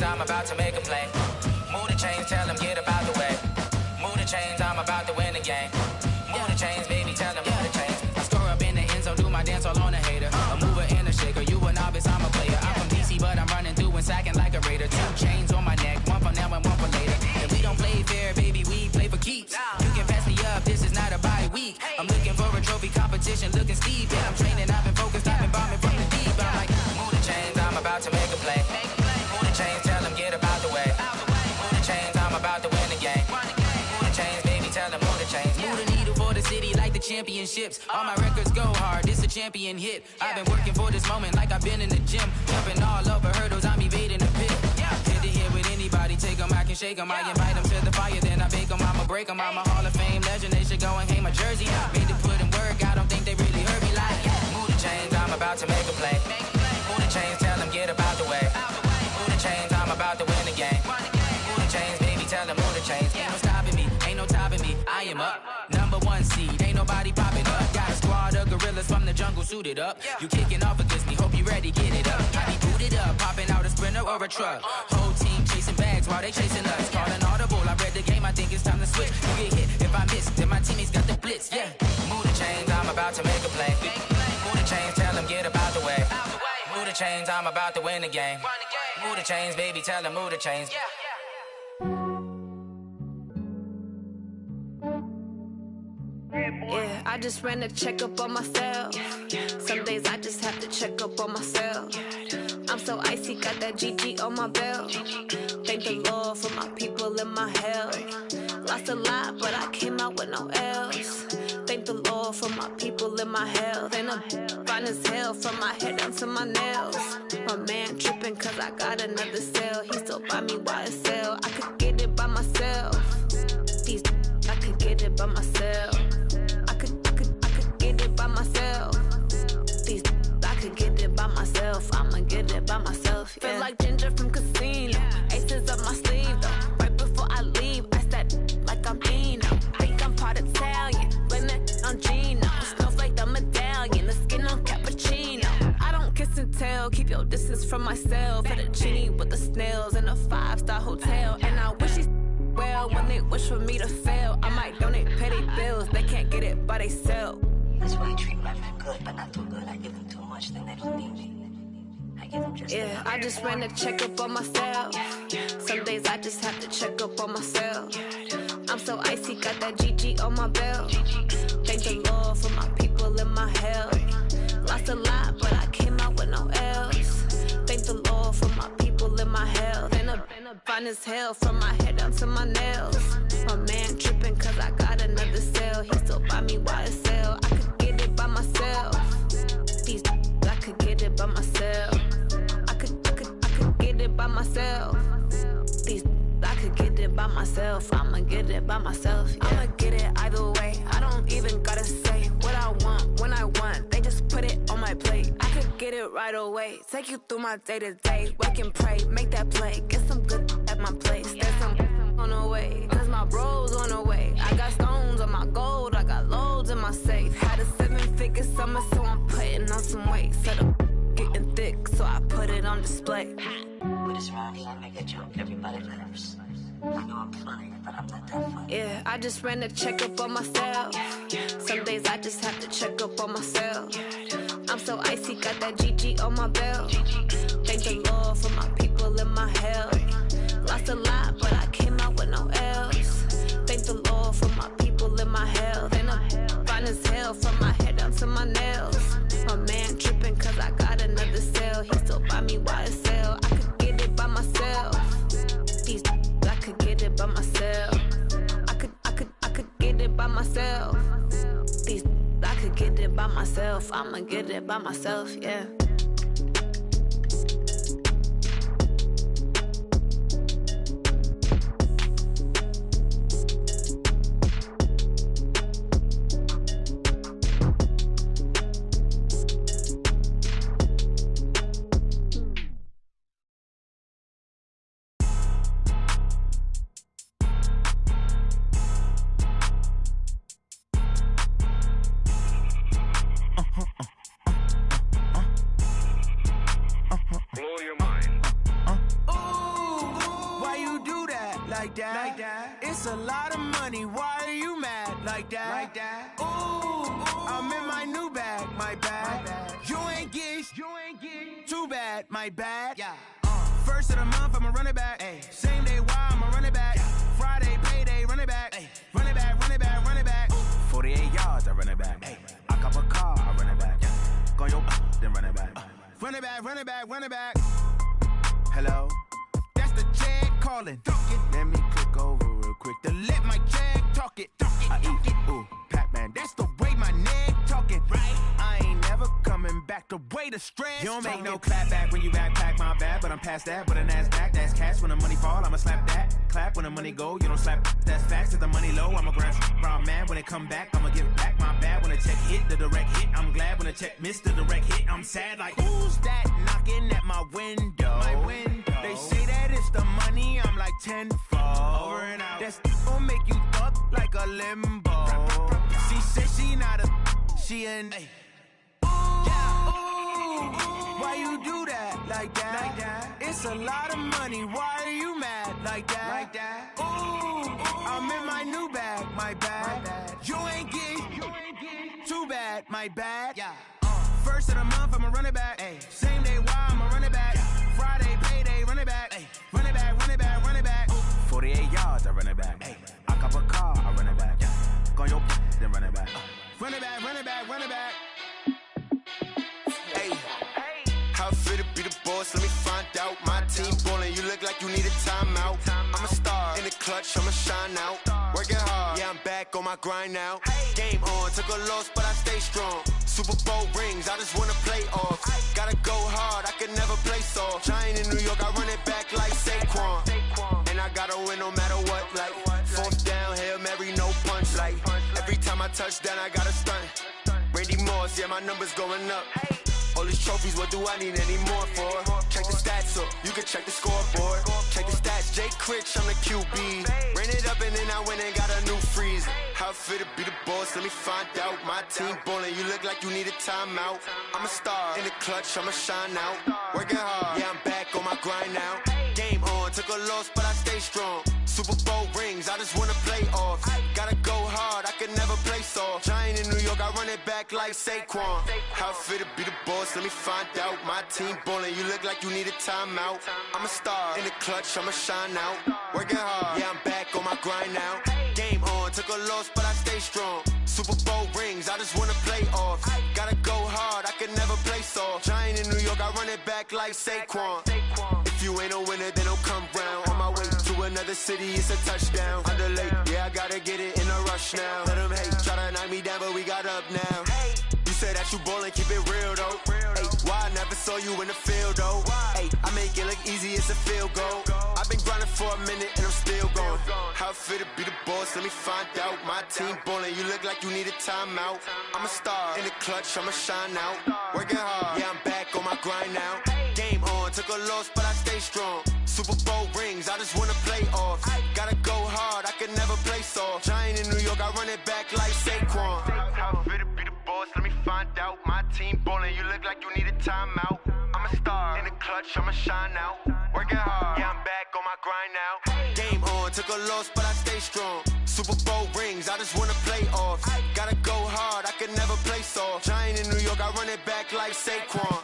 I'm about to make a play. Move the chains, tell them get up out the way. Move the chains, I'm about to win the game. Move the chains, baby, tell them move the chains. I score up in the end zone, do my dance all on a hater. A mover and a shaker, you a novice, I'm a player. I'm from DC, but I'm running through and sacking like a raider. 2 chains on my neck, one for now and one for later. And we don't play fair, baby, we play for keeps. You can pass me up, this is not a bye week. I'm looking for a trophy competition, looking steep. And I'm training, I've been focused, I've been bombing from the deep. I'm like, move the chains, I'm about to make a play. Move the chains, tell them get up out the way. Move the chains, I'm about to win the game. Move the chains, baby, tell them move the chains. Move the needle for the city like the championships. All my records go hard, this a champion hit. I've been working for this moment like I've been in the gym. Jumping all over hurdles, I'm evading the pit. Hit it here with anybody, take them, I can shake them. I invite them to the fire, then I bake them, I'ma break them. I'm a Hall of Fame legend, they should go and hang my jersey. Made to put in work, I don't think they really heard me like. Move the chains, I'm about to make a play. Move the chains, tell them get up out the way. Move the chains, I'm about to win the game. Move the chains, baby, tell them move the chains. Ain't no stopping me, ain't no topping me. I am up, #1 seed, ain't nobody popping up. Got a squad of gorillas from the jungle suited up. You kicking off against me, hope you ready, get it up. I be booted up, popping out a sprinter or a truck. Whole team chasing bags while they chasing us. Calling audible, I read the game, I think it's time to switch. You get hit if I miss, then my teammates got the blitz, yeah. Move the chains, I'm about to make a play. Move the chains, tell them get up out the way. Move the chains, I'm about to win the game. Move the chains, baby, tell them move the chains. Yeah, I just ran a checkup on myself. Some days I just have to check up on myself. I'm so icy, got that GG on my belt. Thank the Lord for my people and my health. Lost a lot, but I came out with no else. Thank the Lord for my people and my health. And I'm fine as hell from my head down to my nails. My man tripping cause I got another cell. He still buy me YSL. I could get it by myself. These I could get it by myself. I could get it by myself. These I could get it by myself. I'ma get it by myself. Yeah. Feel like Ginger from Casino. Aces up my sleeve though. Right before I leave, I said like I'm Dino. Think I'm part Italian. Blame it on Gino. Snowflake the medallion. The skin on cappuccino. I don't kiss and tell. Keep your distance from myself. Fettuccine with the snails in a 5-star hotel. And I wish he's well. hell when they wish for me to fail. I might donate, pay their bills. They can't get it by they sell. That's why I treat my men good, but not too good. I give them too much, then they don't need me. I give them just yeah, I just ran a checkup on myself. Some days I just have to check up on myself. I'm so icy, got that GG on my belt. Thank the Lord for my people in my health. Lost a lot, but I came out with no else. Thank the Lord for my people in my health. And a fine as hell from my head down to my nails. My man tripping cause I got another cell. He still buy me YSL. I could get it by myself. These I could get it by myself. I could get it by myself. These I could get it by myself. I'ma get it by myself. Yeah. I'ma get it either way. I don't even gotta say what I want when I want. They just put it on my plate. I could get it right away. Take you through my day to day. Wake and pray, make that play. Get some good at my place. There's some on the way. Cause my bros on the way. I got stones on my gold. I got loads in my safe. Had a 7-figure summer, so I'm putting on some weight. Set up getting thick, so I put it on display. With this round here, I make a joke. Everybody laughs. I know I'm funny, but I'm not that funny. Yeah, I just ran a checkup on myself. Some days I just have to check up on myself. I'm so icy, got that GG on my belt. Thank the Lord for my people in my health. Lost a lot, but I came out with no else. Thank the Lord for my people in my health. And I'm fine as hell from my head down to my nails. My man tripping cause I got another cell. He still buy me YSL. I could get it by myself. These I could get it by myself. I could get it by myself. These I could get it by myself. I'ma get it by myself, yeah. It's a lot of money, why are you mad like that? Ooh, I'm in my new bag, my bad. You ain't get too bad, my bad. Yeah. First of the month, I'ma run it back. Ay. Same day, why I'ma run it back. Friday, payday, run it back. Ay. Run it back, run it back, run it back. 48 yards, I run it back. Ay. I cop a car, I run it back. Go your then run it back. Run it back, run it back, run it back. Hello? That's the Jag calling. Let me click over real quick to let my Jag talk it. I eat, ooh, Pac-Man, that's the way my neck talking. Right? I ain't never coming back the way the stress. You don't make no clap back when you backpack my bad, but I'm past that. But a NASDAQ, that's cash. When the money fall, I'ma slap that. Clap when the money go, you don't slap. That's facts. If the money low, I'ma grab brown man. When it come back, I'ma give back my bad. When the check hit, the direct hit. I'm glad when the check missed the direct hit. I'm sad like, who's that knocking at my window? My window. They say that it's the money, I'm like tenfold. Over and out. That's gon' make you fuck like a limbo. She said she not a, she an. Ay. Ooh, yeah, ooh, why you do that like that? It's a lot of money, why are you mad like that? Ooh, I'm in my new bag, my bad. You ain't get too bad, my bad. Yeah. First of the month, I'ma run it back. Ay. Same day, why I'ma run it back. Friday, payday, run it back. Ay. Run it back, run it back, run it back. 48 yards, I run it back. Ay. I cop a car, I run it back. Go your then run it back. Run it back, run it back, run it back. Hey, how fit to be the boss? Let me find out. My team ballin', you look like you need a timeout. I'm a star in the clutch, I'ma shine out. Working hard, yeah, I'm back on my grind now. Game on, took a loss, but I stay strong. Super Bowl rings, I just wanna play off. Gotta go hard, I can never play soft. Giant in New York, I run it back like Saquon. And I gotta win no matter what, like fourth down, Hail Mary, no punch. Like every time I touch down, I gotta stunt. Randy Moss, yeah, my number's going up. All these trophies, what do I need any more for? Check the stats up, you can check the scoreboard. Check the stats, Jay Critch, I'm the QB. Ran it up and then I went and got a new freezing. How fit to be the boss? Let me find out. My team ballin', you look like you need a timeout. I'm a star in the clutch, I'ma shine out. Working hard, yeah, I'm back on my grind now. Game on, took a loss, but I stay strong. Super Bowl rings, I just wanna play off. Gotta go hard, I can never play soft. Giant in New York, I run it back like Saquon. How fit to be the boss? Let me find out. My team ballin', you look like you need a timeout. I'm a star in the clutch, I'ma shine out. Working hard, yeah, I'm back on my grind now. Game on, took a loss, but I stay strong. Super Bowl rings, I just wanna play off. Gotta go hard, I can never play soft. Giant in New York, I run it back like Saquon. If you ain't a winner, then don't come round. On my way to another city, it's a touchdown. Underlay, yeah, I gotta get it in a rush now. Let them hate, try to knock me down, but we got up now. You say that you ballin', keep it real though. Ay, why I never saw you in the field though? Ay, I make it look easy, it's a field goal. I've been grinding for a minute and I'm still going. How fit to be the boss? Let me find out. My team ballin', you look like you need a timeout. I'm a star in the clutch, I'ma shine out. Working hard, yeah, I'm back on my grind now. Game on, took a loss, but I stay strong. Super Bowl rings, I just wanna play off. Gotta go hard, I can never play soft. Giant in New York, I run it back like Saquon. How fit to be the boss? Let me find out. My team ballin', you look like you need a timeout. I'm a star in the clutch, I'ma shine out. Working hard, yeah, I'm back on my grind now. Game on, took a loss, but I stay strong. Super Bowl rings, I just wanna play off. Gotta go hard, I can never play soft. Giant in New York, I run it back like Saquon.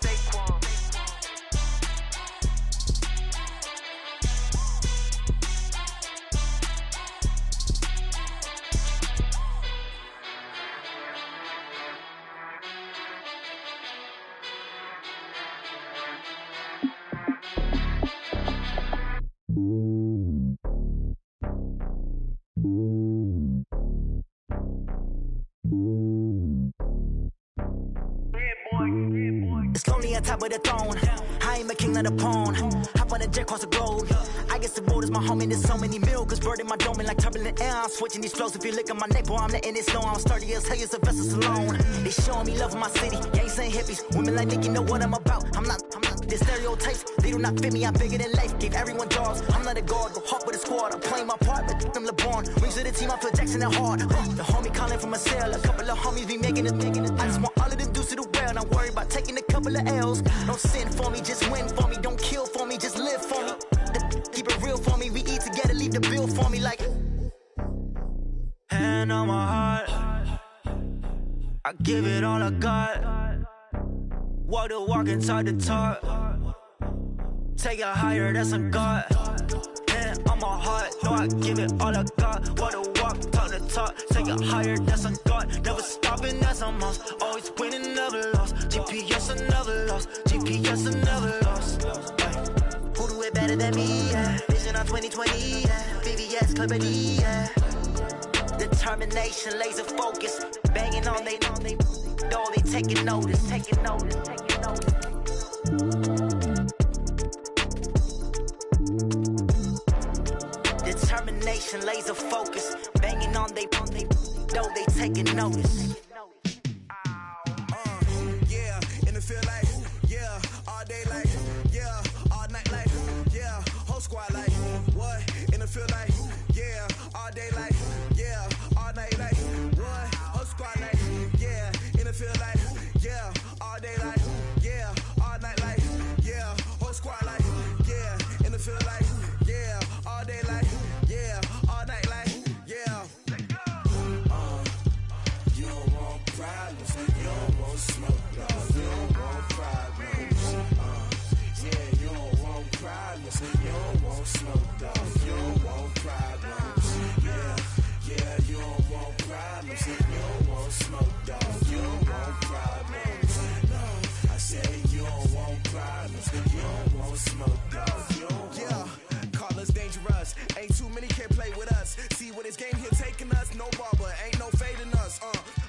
It's lonely on top of the throne. I am a king, not a pawn. Hop on a jet across the globe. I guess the world is my home and there's so many miracles. Bird in my dome and like turbulent air. I'm switching these flows. If you look at my neck, boy, I'm letting it slow. I'm sturdy as hell, as a vessel alone. They showing me love in my city. Gangs and hippies. Women like Nick, you know what I'm about. I'm not the stereotypes. They do not fit me. I'm bigger than life. Gave everyone jobs. I'm not a guard. Go hard with a squad. I'm playing my part, but I'm LeBron. Rings to the team. I feel Jackson and hard. The homie calling from a cell. A couple of homies be making it. I just want all of them dudes to do well. Not worry about taking a couple of L's. Don't sin for me, just win for me. Don't kill for me, just live for me. Keep it real for me. We eat together, leave the bill for me like. Hand on my heart, I give it all I got. Walk the walk and talk the talk. Take it higher, that's a God. Hand on my heart, no, I give it all I got. Walk the walk, talk the talk. Take it higher, that's a God. Never stopping, that's a must. Always winning, never lost. GPS, I never lost. GPS, I never lost. Who do it better than me? Yeah. Vision on 2020. Yeah. VVS, Clarity. Yeah. Determination, laser focus. Banging on they know they taking notice. Taking notice. Taking notice. Determination, laser focus. Banging on they know they taking notice. Yeah, and it feel like, yeah, all day like, yeah, all night like, yeah, whole squad like, what? And it feel like, yeah, all day like, yeah, all night like, what? Whole squad like, yeah, and it feel like, yeah, all day like, yeah, all night like, yeah, whole squad like, yeah, and it feel like, yeah, all day like, yeah, all night like, yeah. You don't want problems, you don't want smoke, dog. You don't want problems. Yeah, you don't want problems, you don't want smoke, dog. You don't want problems. Yeah, you don't want problems, you don't want smoke, dog. You don't want problems. No, I said you don't want problems, you don't want smoke, dog. You don't want. Call us dangerous. Ain't too many can play with us. See what this game here taking us. No barber, ain't no fading us.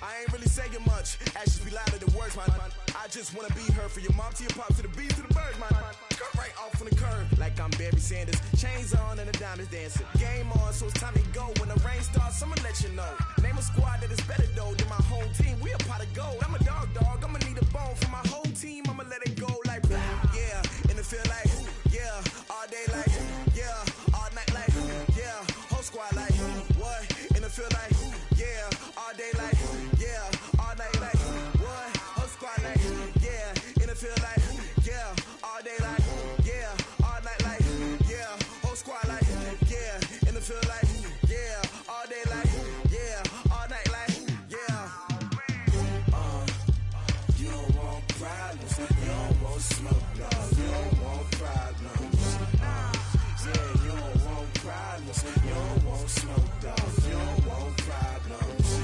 I ain't really saying much. Actions be louder than words, man. I just wanna be heard for your mom to your pop to the beat to the birds, man. Cut right off on the curve, like I'm Barry Sanders. Chains on and the diamonds dancing. Game on, so it's time to go. When the rain starts, I'ma let you know. Name a squad that is better though than my home team. We a pot of gold. I'm a dog. I'ma need a bone for my whole team. I'ma let it go like yeah, and it feel like yeah, all day like yeah, all night like yeah, whole squad like what? And it feel like problems. You don't want smoke, dog. You don't want problems.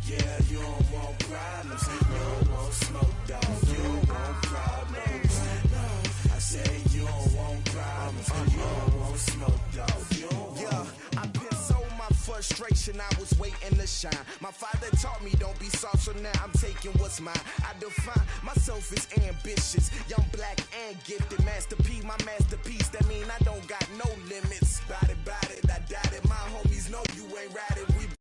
Yeah, you don't want problems. You don't want smoke, dog. You don't want problems. No, I say you don't want problems. You don't want smoke, dog. You don't want. I been so my frustration, I was waiting to shine. My father taught me don't be soft, so now I'm taking what's mine. I define myself as ambitious, young, black, and gifted. Master P, my masterpiece. That mean I don't got no limits. Bout it, I doubt it. My homies know you ain't ratted. We